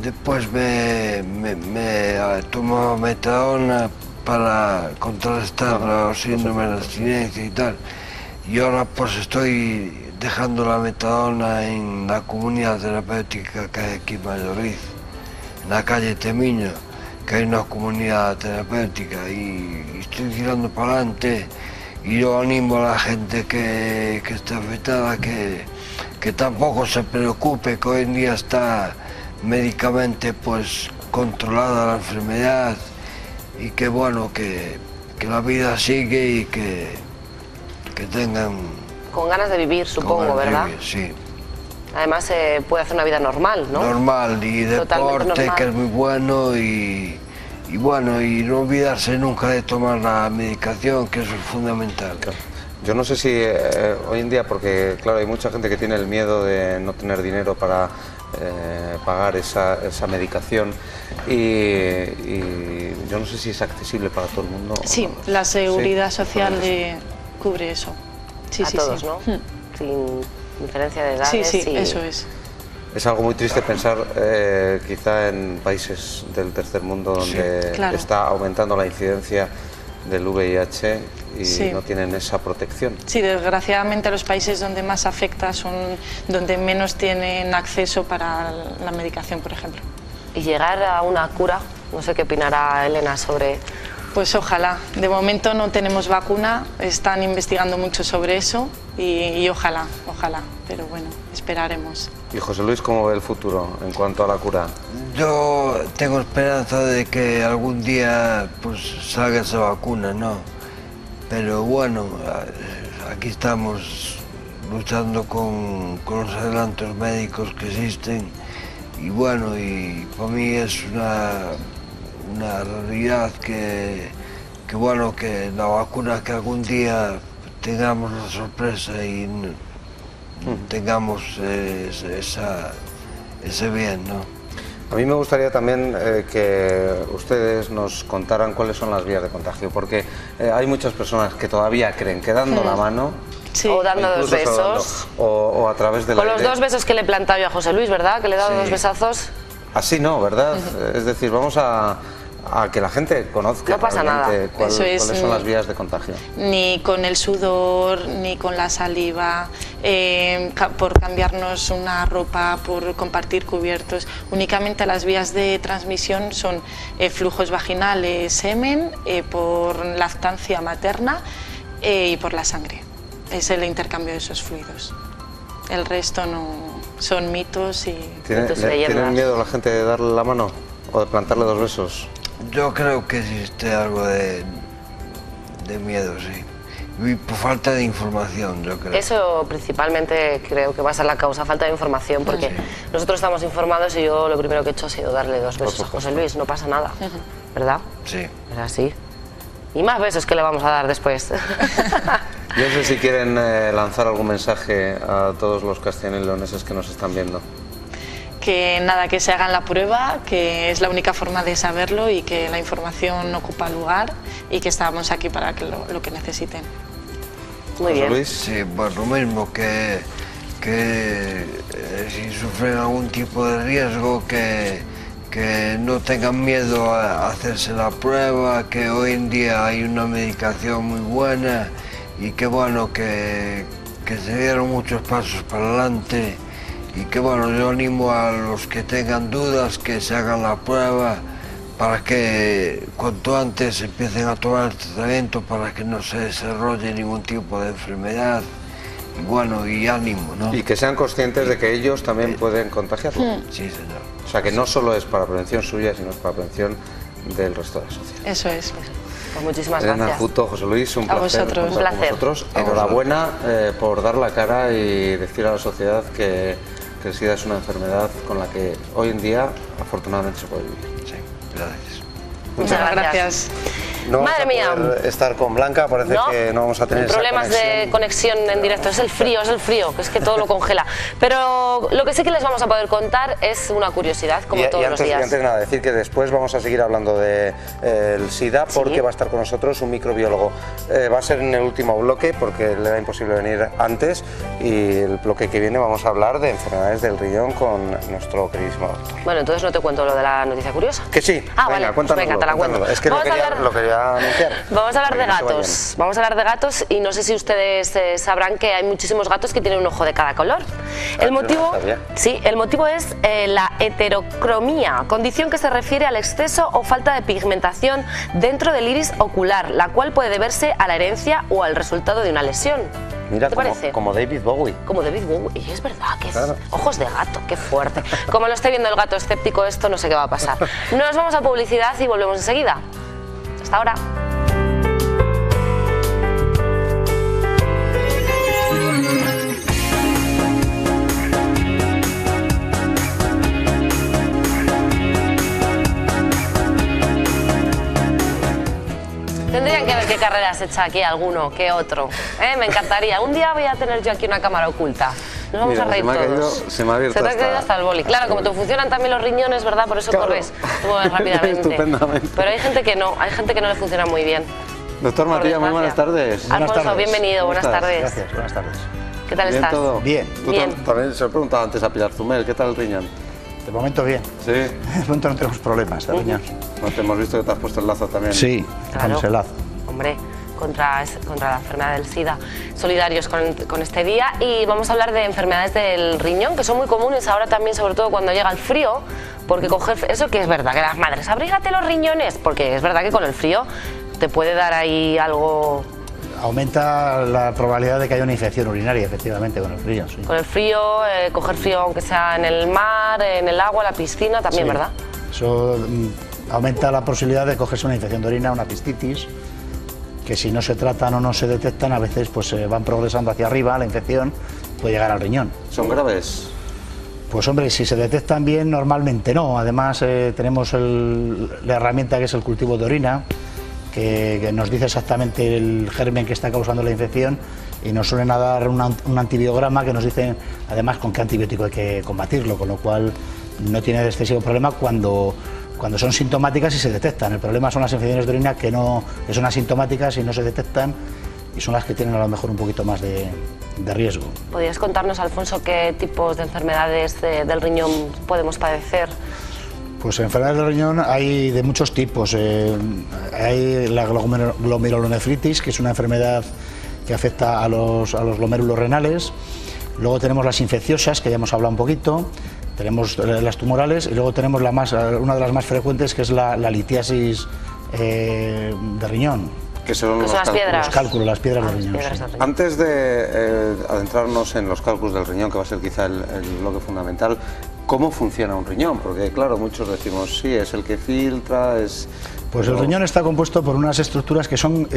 Después me tomaba metadona para contrarrestar los síndromes de abstinencia y tal. Y ahora pues estoy dejando la metadona en la comunidad terapéutica que hay aquí en Valladolid, en la calle Temiño, que hay una comunidad terapéutica y estoy tirando para adelante. Y yo animo a la gente que está afectada que tampoco se preocupe, que hoy en día está médicamente pues controlada la enfermedad y que bueno, que la vida sigue y que tengan... Con ganas de vivir, supongo, ¿verdad? Vivir, sí. Además puede hacer una vida normal, ¿no? Normal, y deporte, que es muy bueno, y bueno, y no olvidarse nunca de tomar la medicación, que eso es fundamental. Yo no sé si hoy en día, porque claro, hay mucha gente que tiene el miedo de no tener dinero para pagar esa medicación y yo no sé si es accesible para todo el mundo. Sí, la seguridad social cubre eso. Sí, a todos, ¿no? Sin diferencia de edades. Sí, eso es. Es algo muy triste pensar quizá en países del tercer mundo donde está aumentando la incidencia del VIH y no tienen esa protección. Sí, desgraciadamente los países donde más afecta son donde menos tienen acceso para la medicación, por ejemplo. Y llegar a una cura, no sé qué opinará Elena sobre... Pues ojalá, de momento no tenemos vacuna, están investigando mucho sobre eso y ojalá, pero bueno, esperaremos. ¿Y José Luis cómo ve el futuro en cuanto a la cura? Yo tengo esperanza de que algún día pues salga esa vacuna, ¿no? Pero bueno, aquí estamos luchando con los adelantos médicos que existen y bueno, y para mí es una realidad que bueno, que la vacuna, que algún día tengamos la sorpresa y tengamos ese bien, ¿no? A mí me gustaría también que ustedes nos contaran cuáles son las vías de contagio, porque hay muchas personas que todavía creen que dando la mano Sí. O dando dos incluso besos. saludando, o a través del Con aire. los 2 besos que le he plantado yo a José Luis, ¿verdad? Que le he dado Sí. 2 besazos. Así no, ¿verdad? Es decir, vamos a que la gente conozca No pasa nada. Eso es, cuáles son las vías de contagio. Ni con el sudor, ni con la saliva, por cambiarnos una ropa, por compartir cubiertos. Únicamente las vías de transmisión son flujos vaginales, semen, por lactancia materna y por la sangre. Es el intercambio de esos fluidos. El resto no son mitos y mitos y leyendas. ¿Tienen miedo la gente de darle la mano o de plantarle 2 besos? Yo creo que existe algo de miedo, sí. Y por falta de información, yo creo. Eso principalmente creo que va a ser la causa, falta de información, porque nosotros estamos informados y yo lo primero que he hecho ha sido darle 2 besos a José Luis, no pasa nada, ¿verdad? Sí. Es así. Y más besos que le vamos a dar después. Yo no sé si quieren lanzar algún mensaje a todos los castellanos y leoneses que nos están viendo. Que nada, que se hagan la prueba, que es la única forma de saberlo y que la información ocupa lugar y que estamos aquí para que lo que necesiten. Muy bien. Luis. Sí, pues lo mismo, que si sufren algún tipo de riesgo, que no tengan miedo a hacerse la prueba, que hoy en día hay una medicación muy buena y que bueno, que se dieron muchos pasos para adelante. Y que bueno, yo animo a los que tengan dudas que se hagan la prueba para que cuanto antes empiecen a tomar el tratamiento para que no se desarrolle ningún tipo de enfermedad. Y bueno, y ánimo, ¿no? Y que sean conscientes de que ellos también pueden contagiarlo. Sí, señor. O sea, que no solo es para prevención suya, sino es para prevención del resto de la sociedad. Eso es. Pues muchísimas Elena gracias. Arjuto, José Luis, un A placer. vosotros. contar Un con placer. vosotros. Enhorabuena por dar la cara y decir a la sociedad que el SIDA es una enfermedad con la que hoy en día afortunadamente se puede vivir. Sí, gracias. Muchas gracias. No vamos Madre a mía. poder estar con Blanca, parece que no vamos a tener esa problemas de conexión en directo, es el frío, que es que todo lo congela. Pero lo que sí que les vamos a poder contar es una curiosidad, como todos los días. Y antes de nada, decir que después vamos a seguir hablando del SIDA porque va a estar con nosotros un microbiólogo. Va a ser en el último bloque porque le era imposible venir antes y el bloque que viene vamos a hablar de enfermedades del riñón con nuestro queridísimo doctor. Bueno, entonces no te cuento lo de la noticia curiosa. Que sí. Ah, venga, vale, pues cuéntanoslo, venga, te la cuento. cuéntanoslo. Es que lo quería anunciar. Vamos a hablar de Para que no se gatos. Vamos a hablar de gatos y no sé si ustedes sabrán que hay muchísimos gatos que tienen un ojo de cada color. El motivo, el motivo es la heterocromía, condición que se refiere al exceso o falta de pigmentación dentro del iris ocular, la cual puede deberse a la herencia o al resultado de una lesión. Mira, ¿Te parece? como David Bowie. Como David Bowie, y es verdad que es ojos de gato, qué fuerte. Como lo esté viendo el gato escéptico, esto no sé qué va a pasar. Nos vamos a publicidad y volvemos enseguida. Hasta ahora. Tendrían que ver qué carreras echa aquí alguno, qué otro. Me encantaría. Un día voy a tener yo aquí una cámara oculta. Nos vamos a reír todos. Se me ha abierto Se te ha caído hasta el boli. Claro, como te funcionan también los riñones, ¿verdad? Por eso corres, tú mueves rápidamente. Estupendamente. Pero hay gente que no le funciona muy bien. Doctor Matilla, muy buenas tardes. Alfonso, bienvenido, buenas tardes. Gracias, buenas tardes. ¿Qué tal ¿Bien estás? todo? Bien. Bien. También se lo he preguntado antes a Pilar Zumel, ¿qué tal el riñón? De momento bien. Sí. De momento no tenemos problemas de riñón. No te hemos visto que te has puesto el lazo también. Sí, Claro. con el lazo. Hombre, contra la enfermedad del SIDA. Solidarios con este día y vamos a hablar de enfermedades del riñón que son muy comunes ahora también, sobre todo cuando llega el frío, porque eso que es verdad, que las madres, abrígate los riñones, porque es verdad que con el frío te puede dar ahí algo. Aumenta la probabilidad de que haya una infección urinaria, efectivamente, con el frío. Sí. Con el frío, coger frío aunque sea en el mar, en el agua, la piscina también, Sí. ¿verdad? Eso aumenta la posibilidad de cogerse una infección de orina, una cistitis, que si no se tratan o no se detectan, a veces pues van progresando hacia arriba, la infección puede llegar al riñón. ¿Son graves? Pues hombre, si se detectan bien, normalmente no. Además tenemos la herramienta que es el cultivo de orina, que nos dice exactamente el germen que está causando la infección y nos suelen dar un antibiograma que nos dice además con qué antibiótico hay que combatirlo, con lo cual no tiene excesivo problema cuando son sintomáticas y se detectan. El problema son las infecciones de orina que son asintomáticas y no se detectan y son las que tienen a lo mejor un poquito más de riesgo. ¿Podrías contarnos, Alfonso, qué tipos de enfermedades del riñón podemos padecer? Pues enfermedades del riñón hay de muchos tipos. Hay la glomerulonefritis, que es una enfermedad que afecta a los glomérulos renales. Luego tenemos las infecciosas, que ya hemos hablado un poquito. Tenemos las tumorales y luego tenemos una de las más frecuentes, que es la litiasis de riñón. Que son las piedras. Los cálculos, las piedras del riñón. Sí. Antes de adentrarnos en los cálculos del riñón, que va a ser quizá el bloque fundamental, ¿cómo funciona un riñón? Porque claro, muchos decimos, sí, es el que filtra, es... Pues el riñón está compuesto por unas estructuras que son,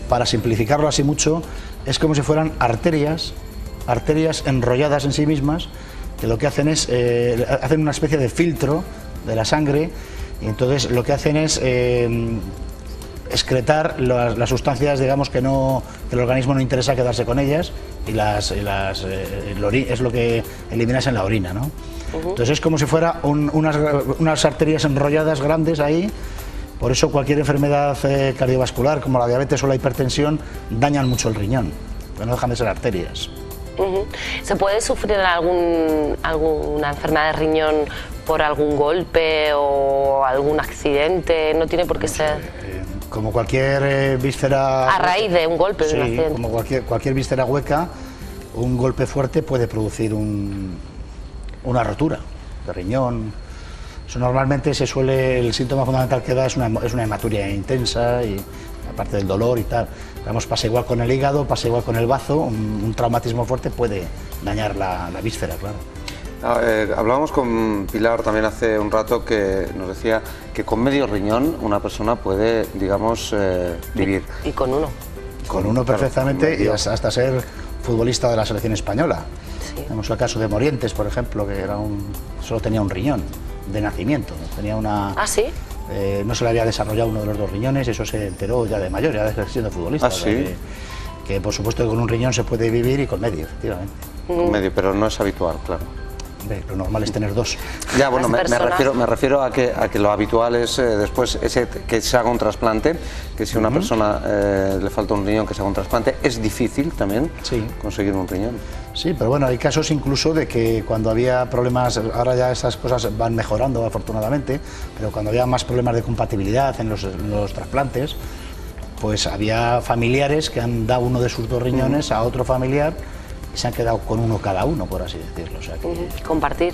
para simplificarlo así mucho, es como si fueran arterias enrolladas en sí mismas, que lo que hacen es, hacen una especie de filtro de la sangre, y entonces lo que hacen es excretar las sustancias, digamos, que el organismo no interesa quedarse con ellas, y es lo que eliminas en la orina, ¿no? Entonces es como si fuera unas arterias enrolladas grandes ahí. Por eso cualquier enfermedad cardiovascular, como la diabetes o la hipertensión, dañan mucho el riñón, pero no dejan de ser arterias. ¿Se puede sufrir alguna enfermedad de riñón por algún golpe o algún accidente? No tiene por qué ser... Como cualquier víscera... A raíz de un golpe, de un accidente. Como cualquier víscera hueca, un golpe fuerte puede producir una rotura de riñón. Eso normalmente el síntoma fundamental que da es una hematuria intensa, y aparte del dolor y tal. Vamos, pasa igual con el hígado, pasa igual con el bazo. Un traumatismo fuerte puede dañar la víscera, claro. Hablábamos con Pilar también hace un rato, que nos decía que con medio riñón una persona puede, digamos, vivir. Y con uno. Con uno perfectamente, y hasta ser futbolista de la selección española. Sí. Tenemos el caso de Morientes, por ejemplo, que solo tenía un riñón de nacimiento. Tenía una... ¿Ah, sí? No se le había desarrollado uno de los dos riñones, eso se enteró ya de mayor, ya siendo futbolista. ¿Ah, sí? Que por supuesto que con un riñón se puede vivir, y con medio, efectivamente. Con medio, pero no es habitual, claro. Lo normal es tener dos. Ya, bueno, me refiero a que lo habitual es después que se haga un trasplante, que si a una persona le falta un riñón, que se haga un trasplante. Es difícil también conseguir un riñón. Sí, pero bueno, hay casos incluso de que cuando había problemas, ahora ya esas cosas van mejorando afortunadamente, pero cuando había más problemas de compatibilidad en los trasplantes, pues había familiares que han dado uno de sus dos riñones a otro familiar, y se han quedado con uno cada uno, por así decirlo. O sea que compartir.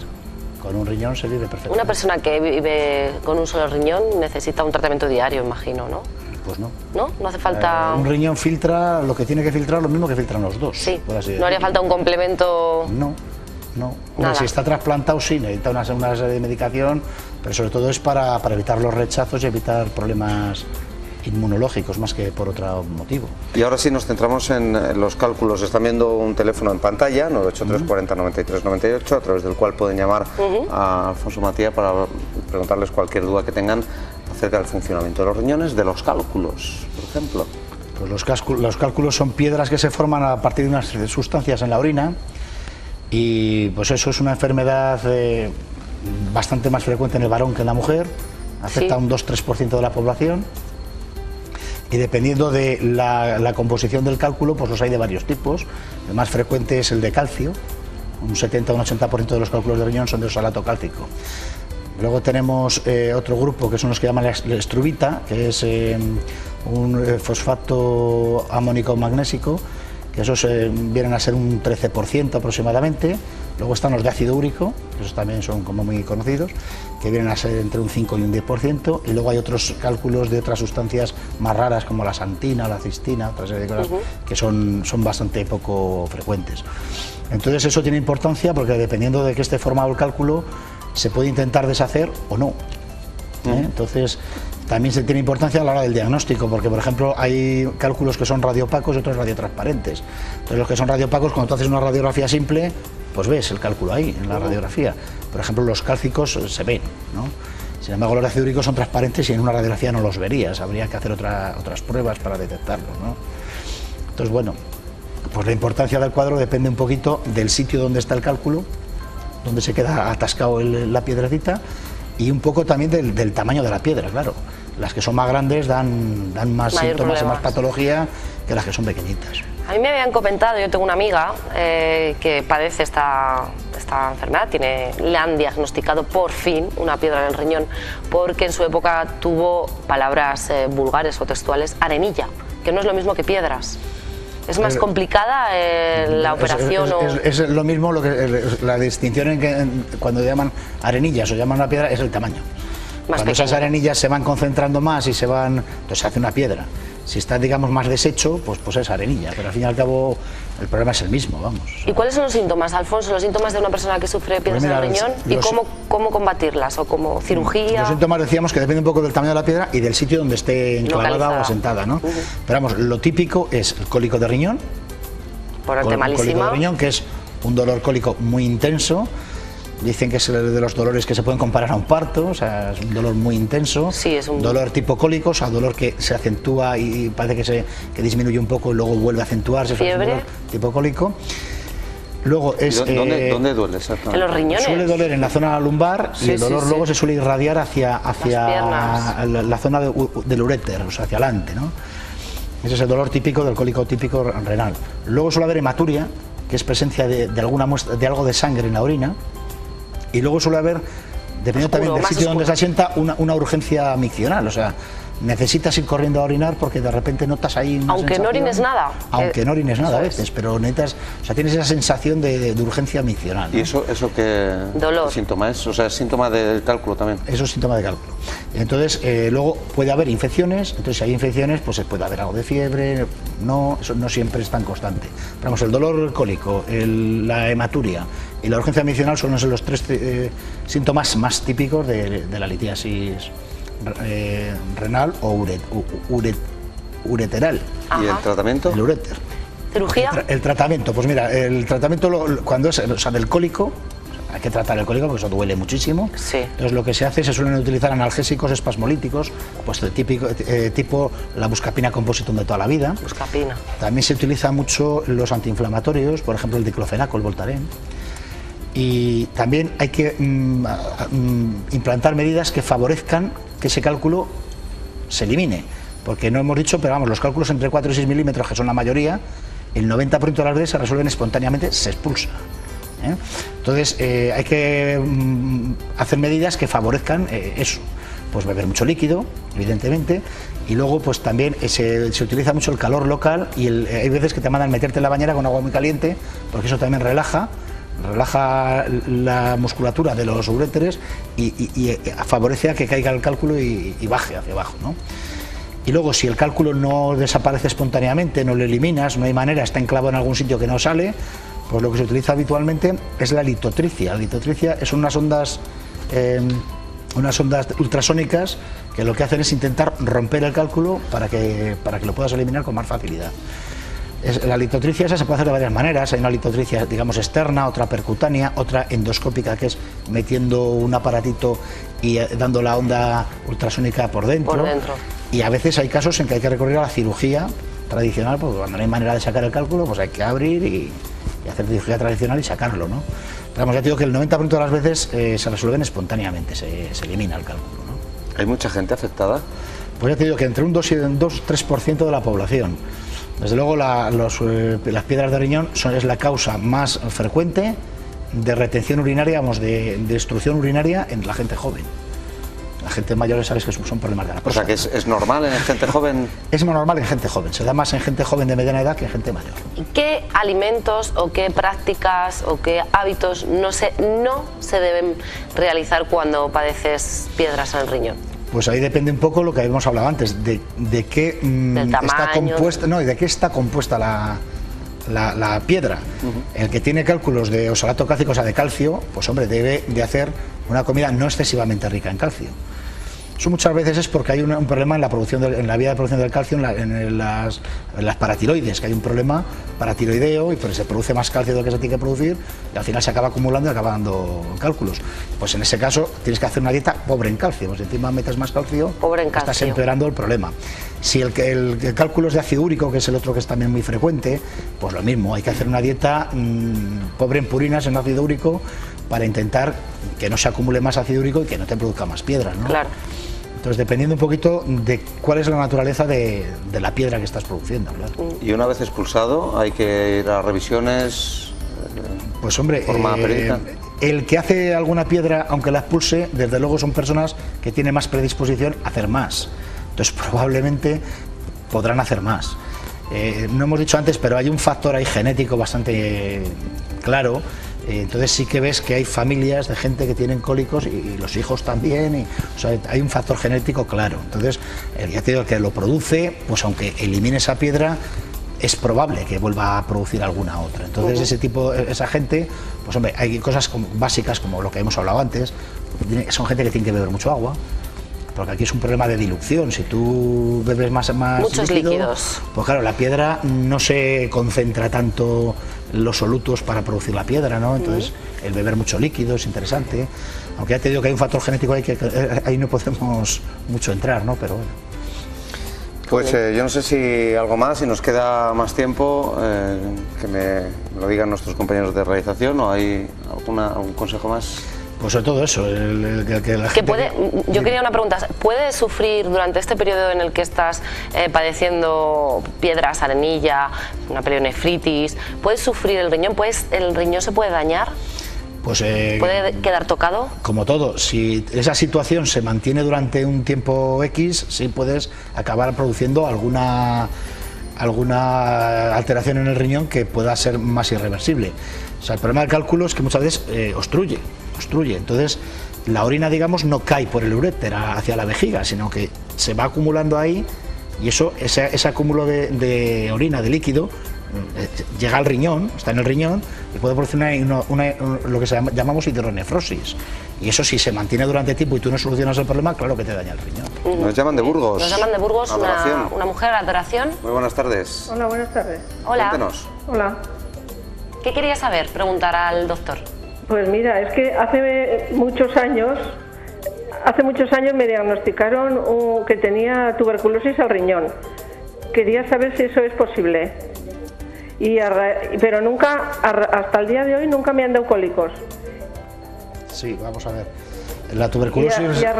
Con un riñón se vive perfectamente. Una persona que vive con un solo riñón necesita un tratamiento diario, imagino, ¿no? Pues no. ¿No? No hace falta... un riñón filtra lo que tiene que filtrar, lo mismo que filtran los dos. Sí, por así decirlo. ¿No haría falta un complemento? No. Si está trasplantado, sí, necesita una serie de medicación, pero sobre todo es para evitar los rechazos y evitar problemas inmunológicos, más que por otro motivo. Y ahora sí nos centramos en los cálculos. Están viendo un teléfono en pantalla, 983 40 93 98, a través del cual pueden llamar a Alfonso Matía para preguntarles cualquier duda que tengan acerca del funcionamiento de los riñones, de los cálculos, por ejemplo. Pues los cálculos son piedras que se forman a partir de unas sustancias en la orina, y pues eso es una enfermedad bastante más frecuente en el varón que en la mujer. Afecta a un 2-3% de la población. Y dependiendo de la composición del cálculo, pues los hay de varios tipos. El más frecuente es el de calcio, un 70 o un 80% de los cálculos de riñón son de osalato cálcico. Luego tenemos otro grupo, que son los que llaman la estrubita, que es un fosfato amónico magnésico, que esos vienen a ser un 13% aproximadamente. Luego están los de ácido úrico, que esos también son como muy conocidos, que vienen a ser entre un 5 y un 10%, y luego hay otros cálculos de otras sustancias más raras, como la santina, la cistina, otra serie de cosas que son bastante poco frecuentes. Entonces eso tiene importancia, porque dependiendo de qué esté formado el cálculo, se puede intentar deshacer o no. Entonces también se tiene importancia a la hora del diagnóstico, porque por ejemplo hay cálculos que son radiopacos y otros radiotransparentes. Entonces los que son radiopacos, cuando tú haces una radiografía simple, pues ves el cálculo ahí en la radiografía. Por ejemplo, los cálcicos se ven, ¿no? Sin embargo, los ácidos son transparentes y en una radiografía no los verías, habría que hacer otras pruebas para detectarlos, ¿no? Entonces, bueno, pues la importancia del cuadro depende un poquito del sitio donde está el cálculo, donde se queda atascado la piedrecita, y un poco también del tamaño de la piedra, claro. las que son más grandes dan más Mayor síntomas y problema. más patología que las que son pequeñitas. A mí me habían comentado, yo tengo una amiga que padece esta enfermedad, le han diagnosticado por fin una piedra en el riñón, porque en su época tuvo palabras vulgares o textuales, arenilla, que no es lo mismo que piedras. ¿Es más complicada la operación? Es lo mismo, la distinción en que cuando llaman arenillas o llaman una piedra es el tamaño. Cuando esas arenillas se van concentrando más y entonces se hace una piedra. Si está, digamos, más deshecho, pues es arenilla, pero al fin y al cabo el problema es el mismo, vamos. ¿Y cuáles son los síntomas, Alfonso, los síntomas de una persona que sufre piedras en el riñón y cómo combatirlas o como cirugía? Los síntomas decíamos que depende un poco del tamaño de la piedra y del sitio donde esté enclavada o asentada, ¿no? Pero vamos, lo típico es el cólico de riñón, cólico de riñón, que es un dolor cólico muy intenso. Dicen que es de los dolores que se pueden comparar a un parto, o sea, es un dolor muy intenso, sí, es un dolor tipo cólico, o sea, dolor que se acentúa y parece que disminuye un poco y luego vuelve a acentuarse. ¿Fiebre? Es un dolor tipo cólico. Luego es... ¿Dónde duele exactamente? En los riñones. Suele doler en la zona lumbar y el dolor luego se suele irradiar hacia la zona del uréter, o sea, hacia adelante, ¿no? Ese es el dolor típico del cólico típico renal. Luego suele haber hematuria, que es presencia de alguna muestra, de algo de sangre en la orina. Y luego suele haber, dependiendo también del sitio donde se asienta, una urgencia miccional, o sea, necesitas ir corriendo a orinar porque de repente notas ahí una aunque no orines nada. Aunque no orines nada a veces, pero necesitas, o sea, tienes esa sensación de urgencia miccional, ¿no? ¿Y eso qué síntoma es? O sea, es síntoma del cálculo también. Eso es síntoma de cálculo. Entonces, luego puede haber infecciones, entonces si hay infecciones, pues puede haber algo de fiebre, eso no siempre es tan constante. Pero vamos, el dolor cólico, la hematuria y la urgencia miccional son los tres síntomas más típicos de la litiasis renal o ureteral. ¿Y el tratamiento? El uréter. ¿Cirugía? El tratamiento, pues mira, el tratamiento cuando es, o sea, del cólico, hay que tratar el cólico porque eso duele muchísimo. Sí. Entonces lo que se hace, se suelen utilizar analgésicos espasmolíticos, pues tipo la buscapina compositum de toda la vida. Buscapina. También se utiliza mucho los antiinflamatorios, por ejemplo el diclofenaco, el Voltaren. Y también hay que implantar medidas que favorezcan que ese cálculo se elimine, porque no hemos dicho, pero vamos, los cálculos entre 4 y 6 milímetros, que son la mayoría, el 90% de las veces se resuelven espontáneamente, se expulsa. Entonces hay que hacer medidas que favorezcan eso, pues beber mucho líquido, evidentemente, y luego pues también se utiliza mucho el calor local y hay veces que te mandan meterte en la bañera con agua muy caliente, porque eso también relaja la musculatura de los uréteres y favorece a que caiga el cálculo y baje hacia abajo, ¿no? Y luego, si el cálculo no desaparece espontáneamente, no lo eliminas, no hay manera, está enclavado en algún sitio que no sale, pues lo que se utiliza habitualmente es la litotricia. La litotricia son unas ondas ultrasónicas que lo que hacen es intentar romper el cálculo para que lo puedas eliminar con más facilidad. La litotricia esa se puede hacer de varias maneras. Hay una litotricia, digamos, externa, otra percutánea, otra endoscópica, que es metiendo un aparatito y dando la onda ultrasónica por dentro. Y a veces hay casos en que hay que recurrir a la cirugía tradicional, porque cuando no hay manera de sacar el cálculo, pues hay que abrir y hacer cirugía tradicional y sacarlo, ¿no? Pero vamos, ya te digo que el 90% de las veces se resuelven espontáneamente, se elimina el cálculo, ¿no? ¿Hay mucha gente afectada? Pues ya te digo que entre un 2 y un 3% de la población. Desde luego las piedras de riñón es la causa más frecuente de retención urinaria, vamos, de destrucción urinaria en la gente joven. La gente mayor, sabes que son problemas de la próstata. O sea, que es normal en gente joven. Es más normal en gente joven, se da más en gente joven de mediana edad que en gente mayor. ¿Y qué alimentos o qué prácticas o qué hábitos no se deben realizar cuando padeces piedras en el riñón? Pues ahí depende un poco lo que habíamos hablado antes, de qué está compuesta, y de qué está compuesta la piedra. El que tiene cálculos de oxalato cálcico, o sea, de calcio, pues hombre, debe de hacer una comida no excesivamente rica en calcio. Eso muchas veces es porque hay un problema en la vía de producción del calcio, en las paratiroides, que hay un problema paratiroideo y pues se produce más calcio de lo que se tiene que producir y al final se acaba acumulando y acaba dando cálculos. Pues en ese caso tienes que hacer una dieta pobre en calcio, pues encima metes más calcio, estás empeorando el problema. Si el cálculo es de ácido úrico, que es el otro que es también muy frecuente, pues lo mismo, hay que hacer una dieta pobre en purinas, en ácido úrico, para intentar que no se acumule más ácido úrico y que no te produzca más piedras, ¿no? Claro. Entonces, dependiendo un poquito de cuál es la naturaleza de la piedra que estás produciendo, claro. Y una vez expulsado, ¿hay que ir a revisiones? Pues hombre, forma periódica. El que hace alguna piedra, aunque la expulse, desde luego son personas que tienen más predisposición a hacer más. Entonces, probablemente podrán hacer más. No hemos dicho antes, pero hay un factor ahí genético bastante claro. Entonces sí que ves que hay familias de gente que tienen cólicos y los hijos también, o sea, hay un factor genético claro. Entonces, ya te digo, que lo produce, pues aunque elimine esa piedra, es probable que vuelva a producir alguna otra. Entonces esa gente, pues hombre, hay cosas básicas como lo que hemos hablado antes, son gente que tiene que beber mucho agua, porque aquí es un problema de dilución. Si tú bebes más muchos líquidos, pues claro, la piedra no se concentra tanto los solutos para producir la piedra, ¿no? Entonces el beber mucho líquido es interesante, aunque ya te digo que hay un factor genético ahí que ahí no podemos mucho entrar, ¿no? Pero bueno. Pues yo no sé si algo más, si nos queda más tiempo, que me lo digan nuestros compañeros de realización, o hay algún consejo más. Pues sobre todo eso, yo quería una pregunta, ¿puedes sufrir durante este periodo en el que estás padeciendo piedras, arenilla, una perionefritis, puedes sufrir el riñón? ¿El riñón se puede dañar? Pues, ¿puede quedar tocado? Como todo, si esa situación se mantiene durante un tiempo X, sí puedes acabar produciendo alguna alteración en el riñón que pueda ser más irreversible. O sea, el problema del cálculo es que muchas veces obstruye. Entonces, la orina, digamos, no cae por el uréter hacia la vejiga, sino que se va acumulando ahí, y ese acúmulo de orina, de líquido, llega al riñón, está en el riñón, y puede producir lo que llamamos hidronefrosis. Y eso, si se mantiene durante tiempo y tú no solucionas el problema, claro que te daña el riñón. Nos llaman de Burgos. Nos llaman de Burgos, una mujer, Adoración. Muy buenas tardes. Hola, buenas tardes. Hola. Cuéntenos. Hola. ¿Qué quería saber? Preguntar al doctor. Pues mira, es que hace muchos años me diagnosticaron que tenía tuberculosis al riñón. Quería saber si eso es posible. Pero nunca, hasta el día de hoy, nunca me han dado cólicos. Sí, vamos a ver. La tuberculosis... Y a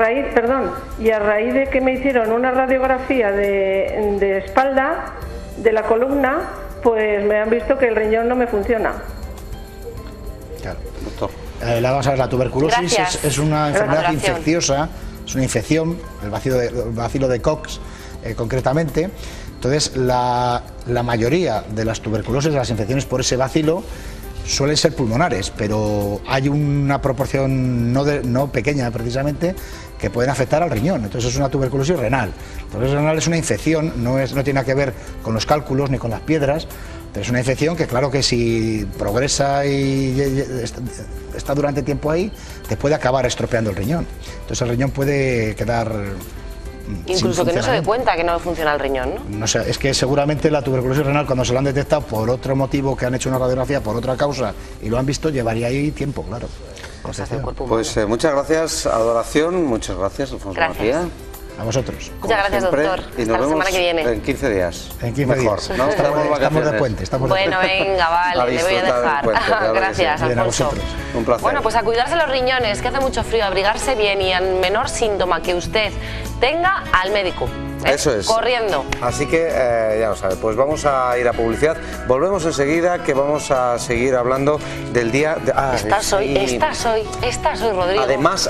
raíz de que me hicieron una radiografía de espalda, de la columna, pues me han visto que el riñón no me funciona. Claro. Vamos a ver, la tuberculosis es una enfermedad infecciosa, es una infección, el bacilo de Koch concretamente. Entonces, la mayoría de las tuberculosis, de las infecciones por ese bacilo, suelen ser pulmonares, pero hay una proporción no pequeña precisamente que pueden afectar al riñón. Entonces es una tuberculosis renal. La tuberculosis renal es una infección, no tiene nada que ver con los cálculos ni con las piedras, pero es una infección que, claro, que si progresa y está durante tiempo ahí, te puede acabar estropeando el riñón. Entonces el riñón puede quedar... Incluso que no se dé cuenta que no funciona el riñón, ¿no? No sé, es que seguramente la tuberculosis renal, cuando se la han detectado por otro motivo, que han hecho una radiografía por otra causa y lo han visto, llevaría ahí tiempo, claro. Pues muchas gracias, Adoración, muchas gracias, Alfonso García. A vosotros. Muchas gracias, doctor. Y hasta la semana que viene. En 15 días. En 15 días. ¿No? Estamos de puente. Bueno, venga, vale, le voy a dejar. Gracias, Alfonso. Un placer. Bueno, pues a cuidarse los riñones, que hace mucho frío, abrigarse bien, y al menor síntoma que usted tenga, al médico. Eso es. Corriendo. Así que ya lo sabe, pues vamos a ir a publicidad. Volvemos enseguida, que vamos a seguir hablando del día de... Estás hoy, Rodrigo. Además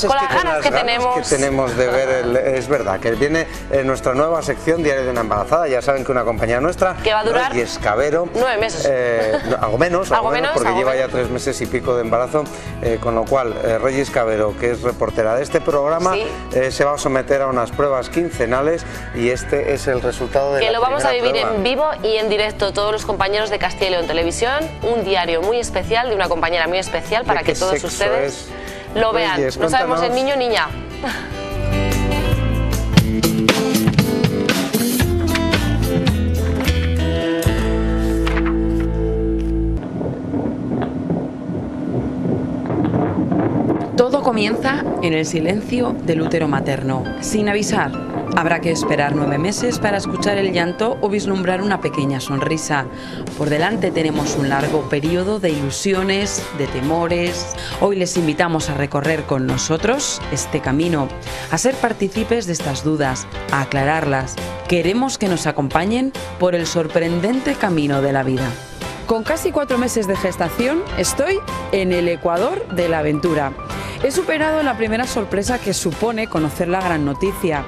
con las ganas que tenemos de ver, es verdad, que viene nuestra nueva sección Diario de una embarazada. Ya saben que una compañera nuestra, que va a durar Reyes Cabero, 9 meses. Algo menos, porque lleva ya 3 meses y pico de embarazo, con lo cual Reyes Cabero, que es reportera de este programa, se va a someter a unas pruebas quincenales, y este es el resultado de que lo vamos a vivir prueba. En vivo y en directo todos los compañeros de Castilla y León Televisión, un diario muy especial de una compañera muy especial para que todos ustedes lo vean. Reyes, no sabemos el niño o niña. Todo Todo comienza en el silencio del útero materno, sin avisar. Habrá que esperar 9 meses para escuchar el llanto o vislumbrar una pequeña sonrisa. Por delante tenemos un largo periodo de ilusiones, de temores. Hoy les invitamos a recorrer con nosotros este camino, a ser partícipes de estas dudas, a aclararlas. Queremos que nos acompañen por el sorprendente camino de la vida. Con casi 4 meses de gestación, estoy en el Ecuador de la aventura. He superado la primera sorpresa que supone conocer la gran noticia.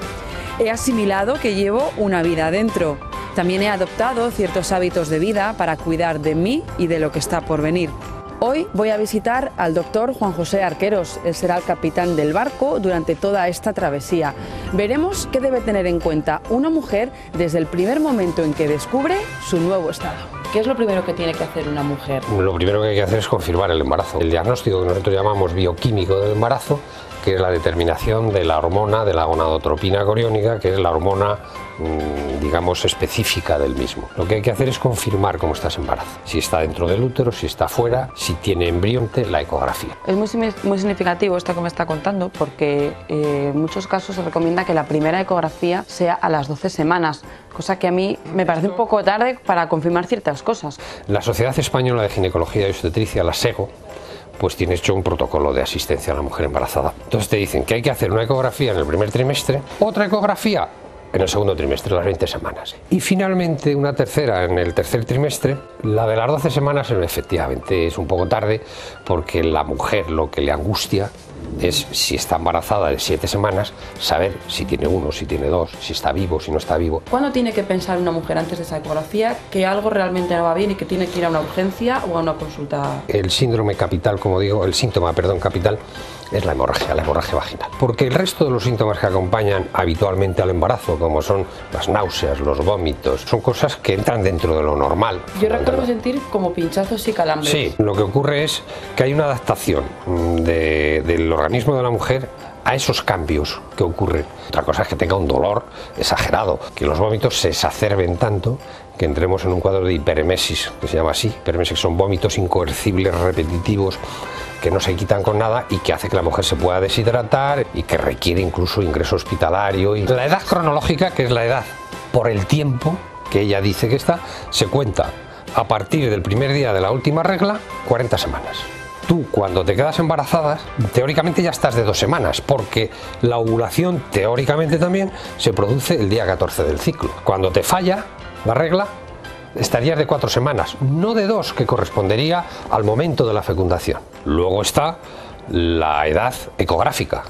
He asimilado que llevo una vida adentro. También he adoptado ciertos hábitos de vida para cuidar de mí y de lo que está por venir. Hoy voy a visitar al doctor Juan José Arqueros. Él será el capitán del barco durante toda esta travesía. Veremos qué debe tener en cuenta una mujer desde el primer momento en que descubre su nuevo estado. ¿Qué es lo primero que tiene que hacer una mujer? Lo primero que hay que hacer es confirmar el embarazo. El diagnóstico que nosotros llamamos bioquímico del embarazo, que es la determinación de la hormona de la gonadotropina coriónica, que es la hormona, digamos, específica del mismo. Lo que hay que hacer es confirmar cómo estás embarazada. Si está dentro del útero, si está fuera, si tiene embrionte, la ecografía. Es muy significativo esto que me está contando, porque en muchos casos se recomienda que la primera ecografía sea a las 12 semanas, cosa que a mí me parece un poco tarde para confirmar ciertas cosas. La Sociedad Española de Ginecología y Obstetricia, la SEGO, pues tiene hecho un protocolo de asistencia a la mujer embarazada. Entonces te dicen que hay que hacer una ecografía en el primer trimestre, otra ecografía en el segundo trimestre, las 20 semanas. Y finalmente una tercera en el tercer trimestre. La de las 12 semanas efectivamente es un poco tarde, porque la mujer lo que le angustia es, si está embarazada de 7 semanas, saber si tiene 1, si tiene 2, si está vivo, si no está vivo. ¿Cuándo tiene que pensar una mujer antes de esa ecografía que algo realmente no va bien y que tiene que ir a una urgencia o a una consulta? El síndrome capital, como digo, el síntoma, capital, es la hemorragia vaginal. Porque el resto de los síntomas que acompañan habitualmente al embarazo, como son las náuseas, los vómitos, son cosas que entran dentro de lo normal. Yo recuerdo sentir como pinchazos y calambres. Sí, lo que ocurre es que hay una adaptación del organismo de la mujer a esos cambios que ocurren. Otra cosa es que tenga un dolor exagerado, que los vómitos se exacerben tanto que entremos en un cuadro de hiperemesis, que se llama así. Hiperemesis son vómitos incoercibles, repetitivos, que no se quitan con nada y que hace que la mujer se pueda deshidratar y que requiere incluso ingreso hospitalario. Y la edad cronológica, que es la edad por el tiempo que ella dice que está, se cuenta a partir del primer día de la última regla, 40 semanas. Tú, cuando te quedas embarazada, teóricamente ya estás de 2 semanas, porque la ovulación, teóricamente también, se produce el día 14 del ciclo. Cuando te falla la regla, estarías de 4 semanas, no de 2, que correspondería al momento de la fecundación. Luego está la edad ecográfica,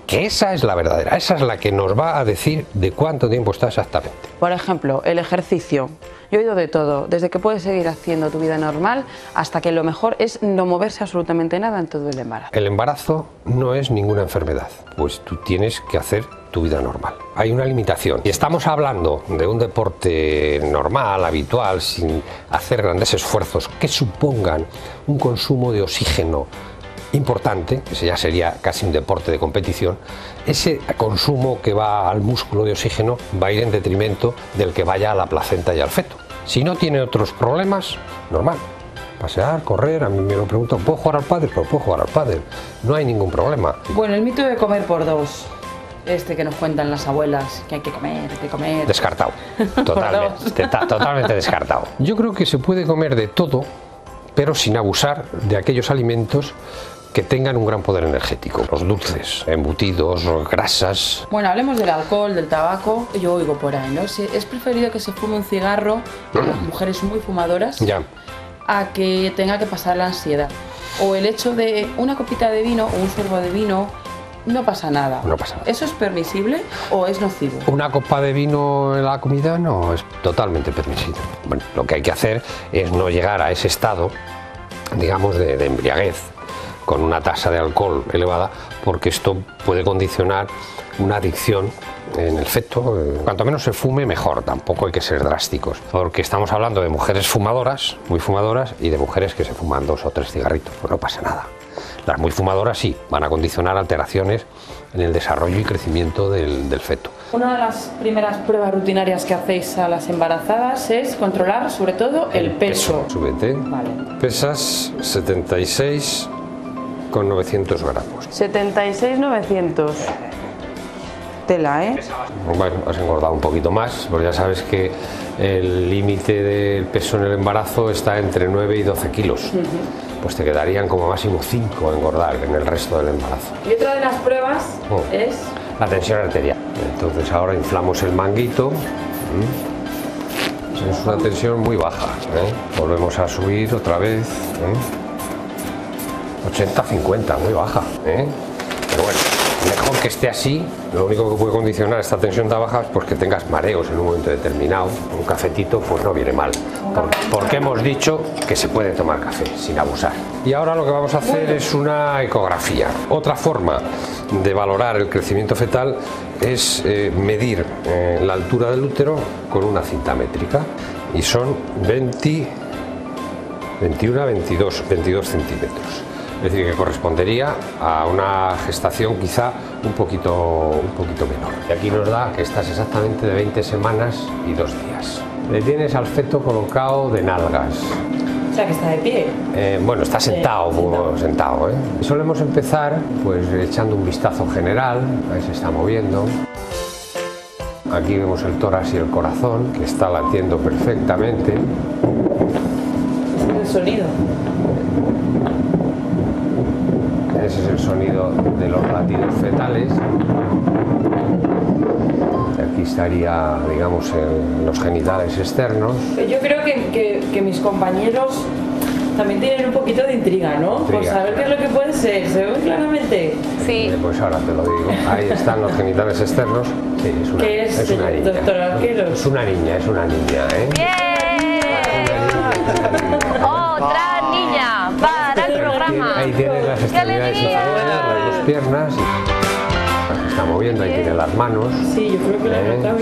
que esa es la verdadera, esa es la que nos va a decir de cuánto tiempo está exactamente. Por ejemplo, el ejercicio. Yo he oído de todo, desde que puedes seguir haciendo tu vida normal hasta que lo mejor es no moverse absolutamente nada en todo el embarazo. El embarazo no es ninguna enfermedad, pues tú tienes que hacer tu vida normal. Hay una limitación. Y estamos hablando de un deporte normal, habitual, sin hacer grandes esfuerzos que supongan un consumo de oxígeno importante, que ya sería casi un deporte de competición. Ese consumo que va al músculo de oxígeno va a ir en detrimento del que vaya a la placenta y al feto. Si no tiene otros problemas, normal. Pasear, correr, a mí me lo preguntan, ¿puedo jugar al pádel? Pero puedo jugar al pádel, no hay ningún problema. Bueno, el mito de comer por 2, este que nos cuentan las abuelas, que hay que comer. Descartado, totalmente descartado. Yo creo que se puede comer de todo, pero sin abusar de aquellos alimentos que tengan un gran poder energético. Los dulces, embutidos, grasas. Bueno, hablemos del alcohol, del tabaco. Yo oigo por ahí, ¿no? Es preferible que se fume un cigarro, mujeres muy fumadoras, ya, a que tenga que pasar la ansiedad. O el hecho de una copita de vino o un sorbo de vino, no pasa nada. No pasa nada. ¿Eso es permisible o es nocivo? Una copa de vino en la comida no es totalmente permisible. Bueno, lo que hay que hacer es no llegar a ese estado, digamos, de embriaguez, con una tasa de alcohol elevada, porque esto puede condicionar una adicción en el feto. Cuanto menos se fume, mejor. Tampoco hay que ser drásticos, porque estamos hablando de mujeres fumadoras, muy fumadoras, y de mujeres que se fuman 2 o 3 cigarritos. Pues no pasa nada. Las muy fumadoras sí, van a condicionar alteraciones en el desarrollo y crecimiento del feto. Una de las primeras pruebas rutinarias que hacéis a las embarazadas es controlar sobre todo el peso. Súbete. Vale. Pesas 76 con 900 gramos. 76,900. Tela, ¿eh? Bueno, has engordado un poquito más, porque ya sabes que el límite del peso en el embarazo está entre 9 y 12 kilos. Pues te quedarían como máximo 5 engordar en el resto del embarazo. Y otra de las pruebas es... la tensión arterial. Entonces ahora inflamos el manguito. Es una tensión muy baja. Volvemos a subir otra vez. 80-50, muy baja. Pero bueno, mejor que esté así. Lo único que puede condicionar esta tensión tan baja es pues que tengas mareos en un momento determinado. Un cafetito pues no viene mal, porque hemos dicho que se puede tomar café sin abusar. Y ahora lo que vamos a hacer es una ecografía. Otra forma de valorar el crecimiento fetal es medir la altura del útero con una cinta métrica, y son 22 centímetros. Es decir, que correspondería a una gestación quizá un poquito menor. Y aquí nos da que estás exactamente de 20 semanas y 2 días. Le tienes al feto colocado de nalgas. O sea, que está de pie. Bueno, está sentado. Solemos empezar pues echando un vistazo general, ahí se está moviendo. Aquí vemos el tórax y el corazón, que está latiendo perfectamente. El sonido. Ese es el sonido de los latidos fetales. Aquí estaría, digamos, los genitales externos. Yo creo que mis compañeros también tienen un poquito de intriga, ¿no? Por saber qué es lo que puede ser. ¿Se ve claramente? Sí. Pues ahora te lo digo. Ahí están los genitales externos. Sí, es una, ¿qué es una niña. Doctor Arqueros? Es una niña, ¿eh? ¡Otra niña para el programa! Ahí tiene las extremidades inferiores, las dos piernas. Se está moviendo, ahí tiene las manos. Sí, yo creo que la he notado,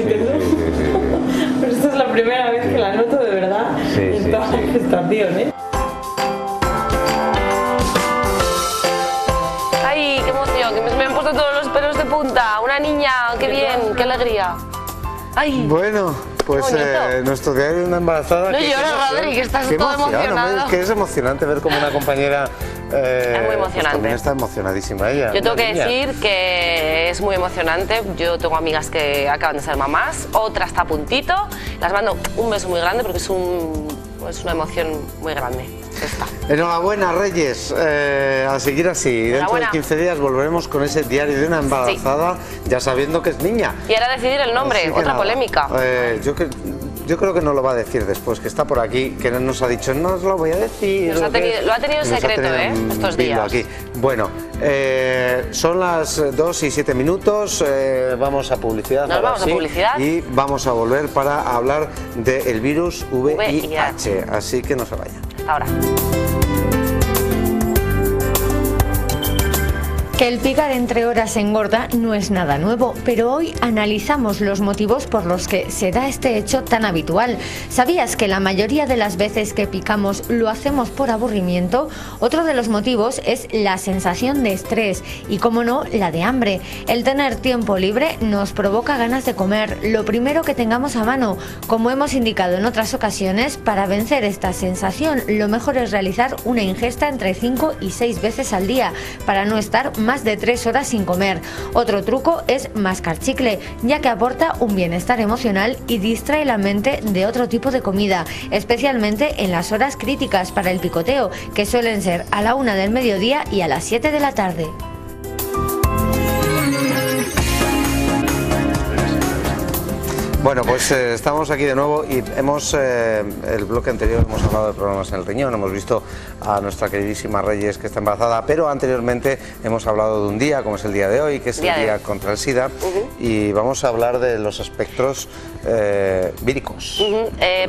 pero esta es la primera vez que la noto de verdad en toda la gestación, ¿eh? ¡Ay, qué emoción! Que me han puesto todos los pelos de punta. Una niña, qué bien, qué alegría. ¡Ay! Bueno, pues nuestro diario de una embarazada. No llores, Rodri, que estás todo emocionado. Es que es emocionante ver como una compañera. Es muy emocionante. Pues también está emocionadísima ella. Yo tengo que decir que es muy emocionante. Yo tengo amigas que acaban de ser mamás, otra está a puntito. Las mando un beso muy grande porque es una emoción muy grande. Enhorabuena, Reyes. A seguir así. Dentro de 15 días volveremos con ese diario de una embarazada, ya sabiendo que es niña. Y ahora decidir el nombre, otra polémica. Yo creo que no lo va a decir después, que está por aquí, que nos ha dicho, no os lo voy a decir. Lo ha tenido en secreto, estos días. Aquí. Bueno, son las 2 y 7 minutos, vamos a publicidad. Nos vamos a publicidad. Y vamos a volver para hablar del virus VIH, así que no se vayan. Hasta ahora. Que el picar entre horas engorda no es nada nuevo, pero hoy analizamos los motivos por los que se da este hecho tan habitual. ¿Sabías que la mayoría de las veces que picamos lo hacemos por aburrimiento? Otro de los motivos es la sensación de estrés y, como no, la de hambre. El tener tiempo libre nos provoca ganas de comer lo primero que tengamos a mano. Como hemos indicado en otras ocasiones, para vencer esta sensación lo mejor es realizar una ingesta entre 5 y 6 veces al día para no estar más de 3 horas sin comer. Otro truco es mascar chicle, ya que aporta un bienestar emocional y distrae la mente de otro tipo de comida, especialmente en las horas críticas para el picoteo, que suelen ser a la 1 del mediodía y a las 7 de la tarde. Bueno, pues estamos aquí de nuevo y el bloque anterior hemos hablado de problemas en el riñón, hemos visto a nuestra queridísima Reyes que está embarazada, pero anteriormente hemos hablado de un día, como es el día de hoy, que es el día contra el SIDA, y vamos a hablar de los espectros víricos.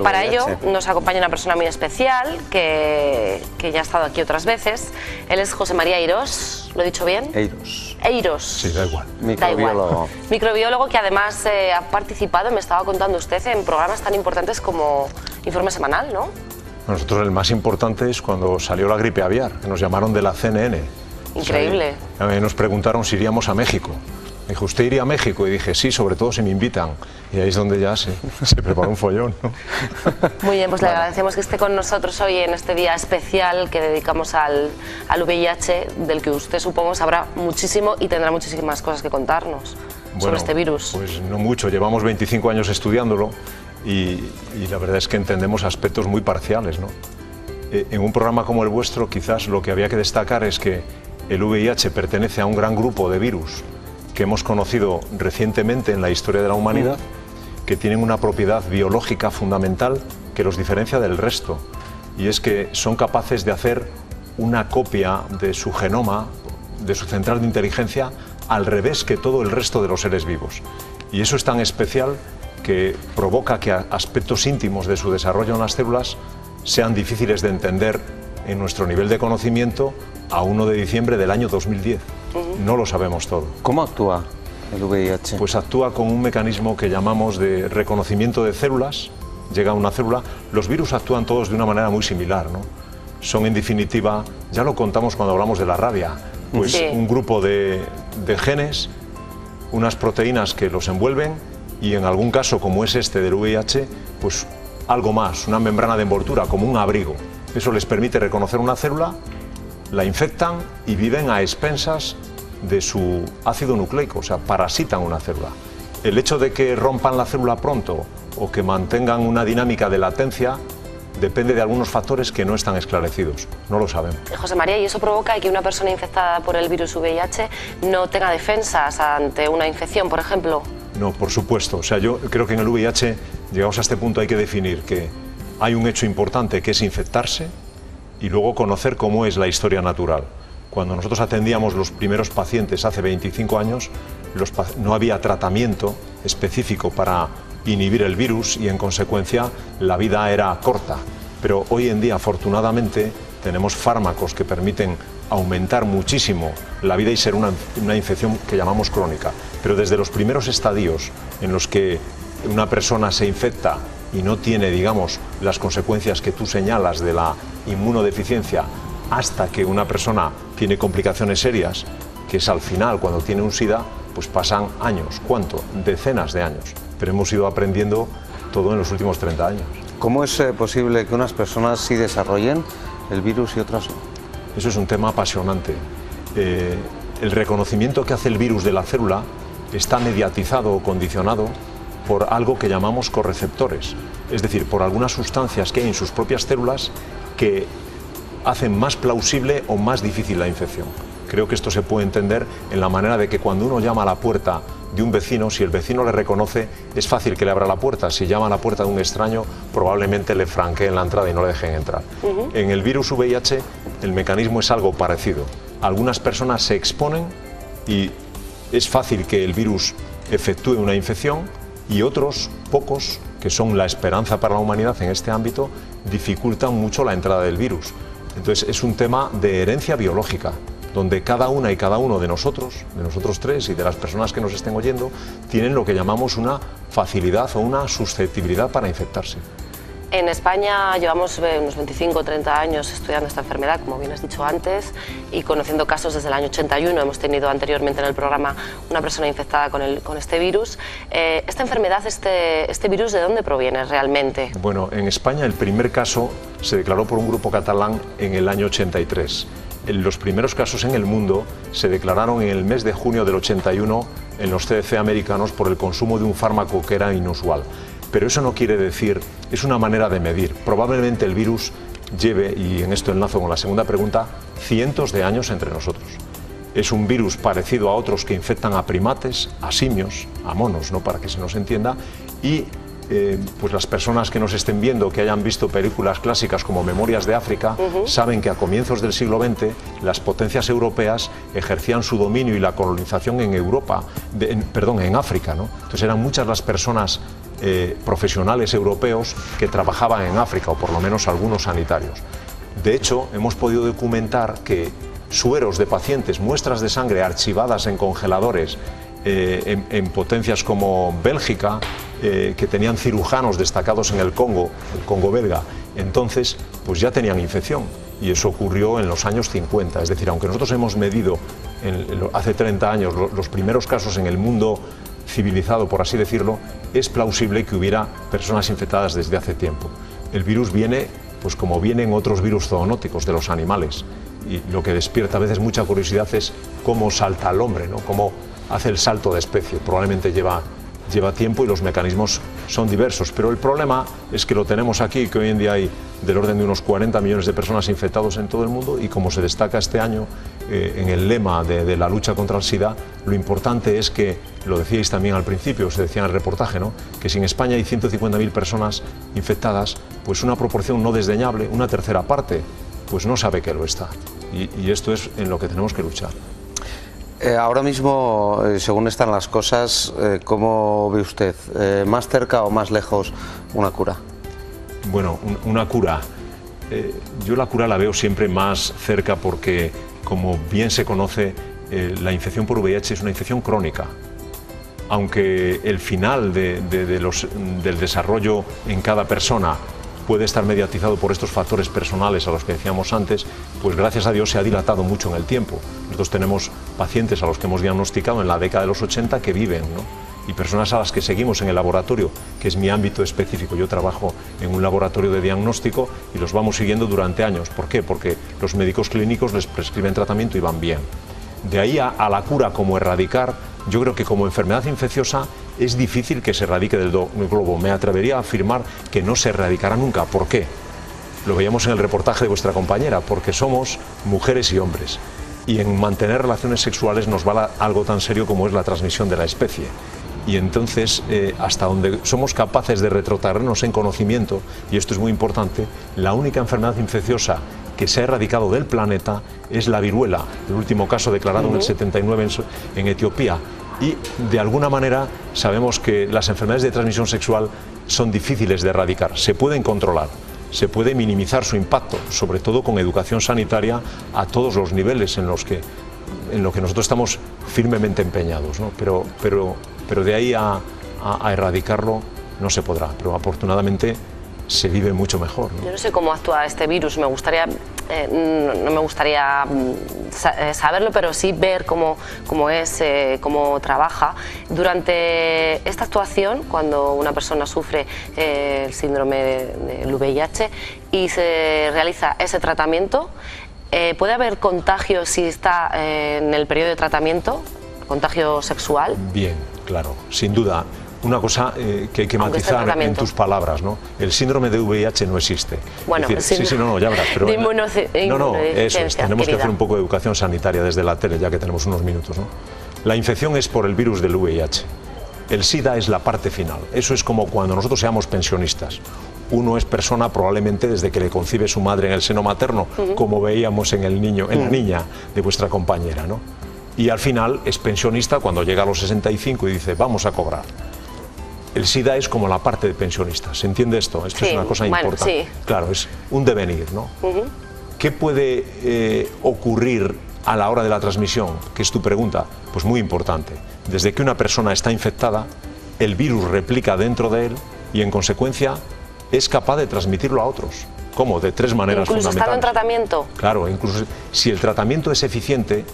Para ello nos acompaña una persona muy especial que ya ha estado aquí otras veces. Él es José María Eirós, ¿lo he dicho bien? Eirós. Sí, da igual. Microbiólogo. Microbiólogo que además ha participado, me estaba contando usted, en programas tan importantes como Informe Semanal, ¿no? Nosotros el más importante es cuando salió la gripe aviar, que nos llamaron de la CNN. Increíble. O sea, nos preguntaron si iríamos a México. Me dijo, ¿usted iría a México? Y dije, sí, sobre todo si me invitan. Y ahí es donde ya se preparó un follón, ¿no? Muy bien, pues le agradecemos que esté con nosotros hoy en este día especial que dedicamos al VIH, del que usted supongo sabrá muchísimo y tendrá muchísimas cosas que contarnos sobre este virus. Pues no mucho, llevamos 25 años estudiándolo y la verdad es que entendemos aspectos muy parciales, ¿no? En un programa como el vuestro quizás lo que había que destacar es que el VIH pertenece a un gran grupo de virus que hemos conocido recientemente en la historia de la humanidad, que tienen una propiedad biológica fundamental que los diferencia del resto, y es que son capaces de hacer una copia de su genoma, de su central de inteligencia, al revés que todo el resto de los seres vivos. Y eso es tan especial que provoca que aspectos íntimos de su desarrollo en las células sean difíciles de entender en nuestro nivel de conocimiento a 1 de diciembre del año 2010. No lo sabemos todo. ¿Cómo actúa el VIH? Pues actúa con un mecanismo que llamamos de reconocimiento de células. Llega a una célula. Los virus actúan todos de una manera muy similar, ¿no? Son en definitiva, ya lo contamos cuando hablamos de la rabia, pues un grupo de genes, unas proteínas que los envuelven y en algún caso como es este del VIH, pues algo más, una membrana de envoltura, como un abrigo. Eso les permite reconocer una célula, la infectan y viven a expensas de su ácido nucleico, o sea, parasitan una célula. El hecho de que rompan la célula pronto o que mantengan una dinámica de latencia depende de algunos factores que no están esclarecidos, no lo sabemos. José María, ¿y eso provoca que una persona infectada por el virus VIH no tenga defensas ante una infección, por ejemplo? No, por supuesto. O sea, yo creo que en el VIH, llegados a este punto, hay que definir que hay un hecho importante que es infectarse y luego conocer cómo es la historia natural. Cuando nosotros atendíamos los primeros pacientes hace 25 años, no había tratamiento específico para inhibir el virus y en consecuencia la vida era corta. Pero hoy en día, afortunadamente, tenemos fármacos que permiten aumentar muchísimo la vida y ser una infección que llamamos crónica. Pero desde los primeros estadios en los que una persona se infecta y no tiene, digamos, las consecuencias que tú señalas de la inmunodeficiencia, hasta que una persona tiene complicaciones serias, que es al final, cuando tiene un SIDA, pues pasan años. ¿Cuánto? Decenas de años. Pero hemos ido aprendiendo todo en los últimos 30 años. ¿Cómo es posible que unas personas sí desarrollen el virus y otras no? Eso es un tema apasionante. El reconocimiento que hace el virus de la célula está mediatizado o condicionado por algo que llamamos correceptores, es decir, por algunas sustancias que hay en sus propias células que hacen más plausible o más difícil la infección. Creo que esto se puede entender en la manera de que cuando uno llama a la puerta de un vecino, si el vecino le reconoce, es fácil que le abra la puerta. Si llama a la puerta de un extraño, probablemente le franqueen la entrada y no le dejen entrar. En el virus VIH, el mecanismo es algo parecido. Algunas personas se exponen y es fácil que el virus efectúe una infección y otros, pocos, que son la esperanza para la humanidad en este ámbito, dificultan mucho la entrada del virus. Entonces es un tema de herencia biológica, donde cada una y cada uno de nosotros tres y de las personas que nos estén oyendo, tienen lo que llamamos una facilidad o una susceptibilidad para infectarse. En España llevamos unos 25 o 30 años estudiando esta enfermedad, como bien has dicho antes, y conociendo casos desde el año 81. Hemos tenido anteriormente en el programa una persona infectada con este virus. ¿Esta enfermedad, este virus, de dónde proviene realmente? Bueno, en España el primer caso se declaró por un grupo catalán en el año 83. Los primeros casos en el mundo se declararon en el mes de junio del 81 en los CDC americanos por el consumo de un fármaco que era inusual. Pero eso no quiere decir, es una manera de medir. Probablemente el virus lleve, y en esto enlazo con la segunda pregunta, cientos de años entre nosotros. Es un virus parecido a otros que infectan a primates, a simios, a monos, ¿no?, para que se nos entienda, y pues las personas que nos estén viendo, que hayan visto películas clásicas como Memorias de África, saben que a comienzos del siglo XX las potencias europeas ejercían su dominio y la colonización en Europa, en África, ¿no? Entonces eran muchas las personas profesionales europeos que trabajaban en África, o por lo menos algunos sanitarios. De hecho, hemos podido documentar que sueros de pacientes, muestras de sangre archivadas en congeladores en potencias como Bélgica, que tenían cirujanos destacados en el Congo belga, entonces pues ya tenían infección, y eso ocurrió en los años 50. Es decir, aunque nosotros hemos medido hace 30 años, los primeros casos en el mundo civilizado, por así decirlo, es plausible que hubiera personas infectadas desde hace tiempo. El virus viene, pues como vienen otros virus zoonóticos de los animales, y lo que despierta a veces mucha curiosidad es cómo salta al hombre, ¿no? Cómo hace el salto de especie. Probablemente lleva tiempo y los mecanismos son diversos, pero el problema es que lo tenemos aquí, que hoy en día hay del orden de unos 40 millones de personas infectados en todo el mundo, y como se destaca este año en el lema de la lucha contra el SIDA, lo importante es que, lo decíais también al principio, se decía en el reportaje, ¿no?, que si en España hay 150.000 personas infectadas, pues una proporción no desdeñable, una tercera parte, pues no sabe que lo está, y esto es en lo que tenemos que luchar. Ahora mismo, según están las cosas, ¿cómo ve usted? ¿Más cerca o más lejos una cura? Bueno, una cura. Yo la cura la veo siempre más cerca porque, como bien se conoce, la infección por VIH es una infección crónica. Aunque el final del desarrollo en cada persona puede estar mediatizado por estos factores personales a los que decíamos antes, pues gracias a Dios se ha dilatado mucho en el tiempo. Nosotros tenemos pacientes a los que hemos diagnosticado en la década de los 80 que viven, ¿no?, y personas a las que seguimos en el laboratorio, que es mi ámbito específico. Yo trabajo en un laboratorio de diagnóstico y los vamos siguiendo durante años. ¿Por qué? Porque los médicos clínicos les prescriben tratamiento y van bien. De ahí a la cura como erradicar, yo creo que como enfermedad infecciosa es difícil que se erradique del globo. Me atrevería a afirmar que no se erradicará nunca. ¿Por qué? Lo veíamos en el reportaje de vuestra compañera, porque somos mujeres y hombres. Y en mantener relaciones sexuales nos va algo tan serio como es la transmisión de la especie. Y entonces, hasta donde somos capaces de retrotraernos en conocimiento, y esto es muy importante, la única enfermedad infecciosa que se ha erradicado del planeta es la viruela, el último caso declarado en el 79 en Etiopía. Y de alguna manera sabemos que las enfermedades de transmisión sexual son difíciles de erradicar, se pueden controlar, se puede minimizar su impacto, sobre todo con educación sanitaria a todos los niveles en lo que nosotros estamos firmemente empeñados, ¿no? Pero de ahí a erradicarlo no se podrá, pero afortunadamente se vive mucho mejor, ¿no? Yo no sé cómo actúa este virus, no me gustaría saberlo, pero sí ver cómo trabaja. Durante esta actuación, cuando una persona sufre el síndrome del VIH y se realiza ese tratamiento, ¿puede haber contagio si está en el periodo de tratamiento? ¿Contagio sexual? Bien, claro, sin duda. Una cosa que hay que matizar en tus palabras, ¿no? El síndrome de VIH no existe. Bueno, es decir, ya verás. Pero eso es, tenemos que hacer un poco de educación sanitaria desde la tele, ya que tenemos unos minutos, ¿no? La infección es por el virus del VIH. El SIDA es la parte final. Eso es como cuando nosotros seamos pensionistas. Uno es persona probablemente desde que le concibe su madre en el seno materno, como veíamos en la niña de vuestra compañera, ¿no? Y al final es pensionista cuando llega a los 65 y dice, vamos a cobrar. El SIDA es como la parte de pensionista, ¿se entiende esto? Esto es una cosa importante. Sí. Claro, es un devenir, ¿no? ¿Qué puede ocurrir a la hora de la transmisión? Que es tu pregunta. Pues muy importante. Desde que una persona está infectada, el virus replica dentro de él y en consecuencia es capaz de transmitirlo a otros. ¿Cómo? De tres maneras fundamentales. ¿Incluso estando en tratamiento? Claro, incluso si el tratamiento es eficiente,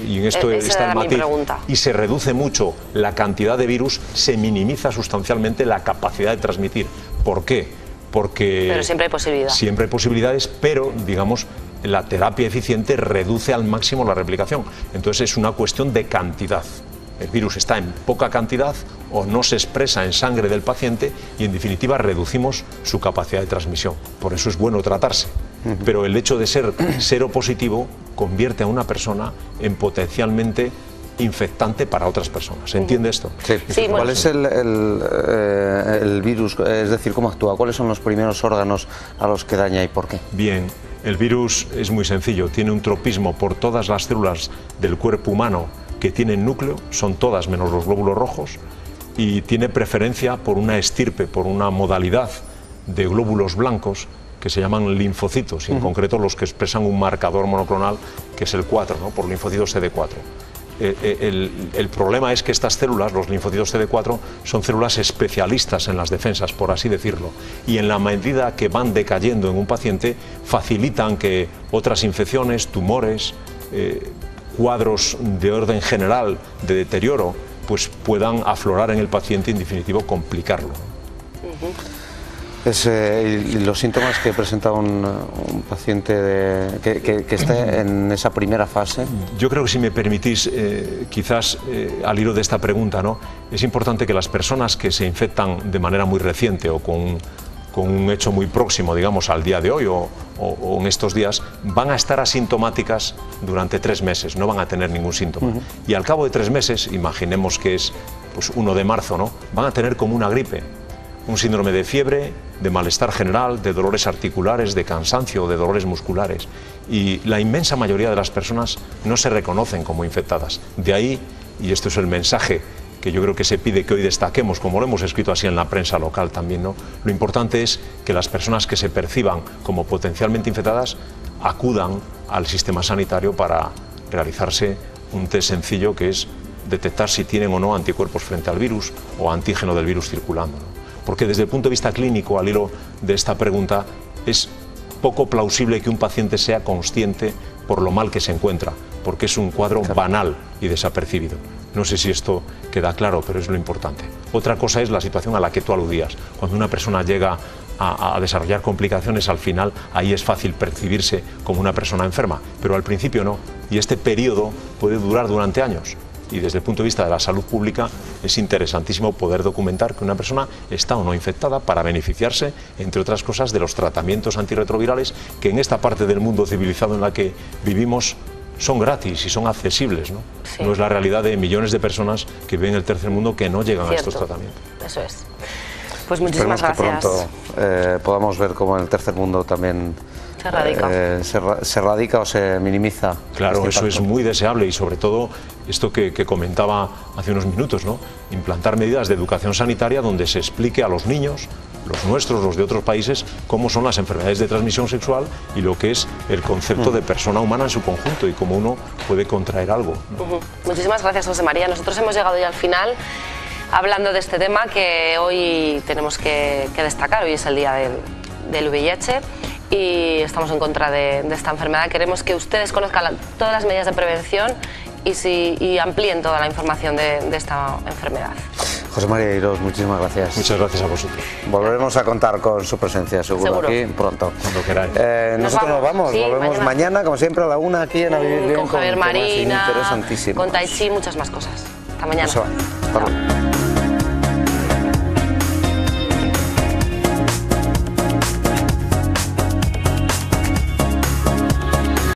y en esto está el matiz, y se reduce mucho la cantidad de virus, se minimiza sustancialmente la capacidad de transmitir. ¿Por qué? Porque pero siempre hay posibilidades. Siempre hay posibilidades, pero digamos la terapia eficiente reduce al máximo la replicación. Entonces es una cuestión de cantidad. El virus está en poca cantidad o no se expresa en sangre del paciente y en definitiva reducimos su capacidad de transmisión. Por eso es bueno tratarse. Pero el hecho de ser seropositivo convierte a una persona en potencialmente infectante para otras personas. ¿Se entiende esto? Sí. ¿Cuál es el virus? Es decir, ¿cómo actúa? ¿Cuáles son los primeros órganos a los que daña y por qué? Bien, el virus es muy sencillo. Tiene un tropismo por todas las células del cuerpo humano que tienen núcleo, son todas menos los glóbulos rojos, y tiene preferencia por una estirpe, por una modalidad de glóbulos blancos que se llaman linfocitos, y en concreto los que expresan un marcador monoclonal que es el 4, ¿no? Por linfocitos CD4. El problema es que estas células, los linfocitos CD4, son células especialistas en las defensas, por así decirlo, y en la medida que van decayendo en un paciente, facilitan que otras infecciones, tumores, cuadros de orden general de deterioro pues puedan aflorar en el paciente y en definitivo complicarlo. Y los síntomas que presenta un paciente que esté en esa primera fase. Yo creo que, si me permitís, quizás al hilo de esta pregunta, ¿no?, es importante que las personas que se infectan de manera muy reciente o con un hecho muy próximo, digamos, al día de hoy o en estos días, van a estar asintomáticas durante 3 meses, no van a tener ningún síntoma. Y al cabo de 3 meses, imaginemos que es pues 1 de marzo, ¿no?, van a tener como una gripe, un síndrome de fiebre, de malestar general, de dolores articulares, de cansancio, de dolores musculares. Y la inmensa mayoría de las personas no se reconocen como infectadas. De ahí, y esto es el mensaje que yo creo que se pide que hoy destaquemos, como lo hemos escrito así en la prensa local también, ¿no?, lo importante es que las personas que se perciban como potencialmente infectadas acudan al sistema sanitario para realizarse un test sencillo, que es detectar si tienen o no anticuerpos frente al virus o antígeno del virus circulando, ¿no? Porque desde el punto de vista clínico, al hilo de esta pregunta, es poco plausible que un paciente sea consciente por lo mal que se encuentra, porque es un cuadro banal y desapercibido. No sé si esto queda claro, pero es lo importante. Otra cosa es la situación a la que tú aludías. Cuando una persona llega a desarrollar complicaciones, al final ahí es fácil percibirse como una persona enferma, pero al principio no. Y este periodo puede durar durante años. Y desde el punto de vista de la salud pública es interesantísimo poder documentar que una persona está o no infectada para beneficiarse, entre otras cosas, de los tratamientos antirretrovirales que en esta parte del mundo civilizado en la que vivimos son gratis y son accesibles, ¿no? Sí. No es la realidad de millones de personas que viven en el tercer mundo que no llegan a estos tratamientos. Eso es. Pues muchísimas gracias. Que pronto podamos ver cómo en el tercer mundo también se radica o se minimiza. Claro, eso es muy deseable, y sobre todo esto que comentaba hace unos minutos, ¿no?, implantar medidas de educación sanitaria donde se explique a los niños, los nuestros, los de otros países, cómo son las enfermedades de transmisión sexual y lo que es el concepto de persona humana en su conjunto y cómo uno puede contraer algo, ¿no? Muchísimas gracias, José María. Nosotros hemos llegado ya al final hablando de este tema que hoy tenemos que destacar. Hoy es el día del VIH y estamos en contra de esta enfermedad. Queremos que ustedes conozcan todas las medidas de prevención y amplíen toda la información de esta enfermedad. José María Eirós, muchísimas gracias. Muchas gracias a vosotros. Volveremos a contar con su presencia, seguro. Aquí pronto. Cuando queráis. Nosotros nos vamos, sí, volvemos mañana, como siempre, a la 1 aquí en A Vivir Bien, con Javier Marina, interesantísimo. con Tai Chi, muchas más cosas. Hasta mañana. Hasta luego.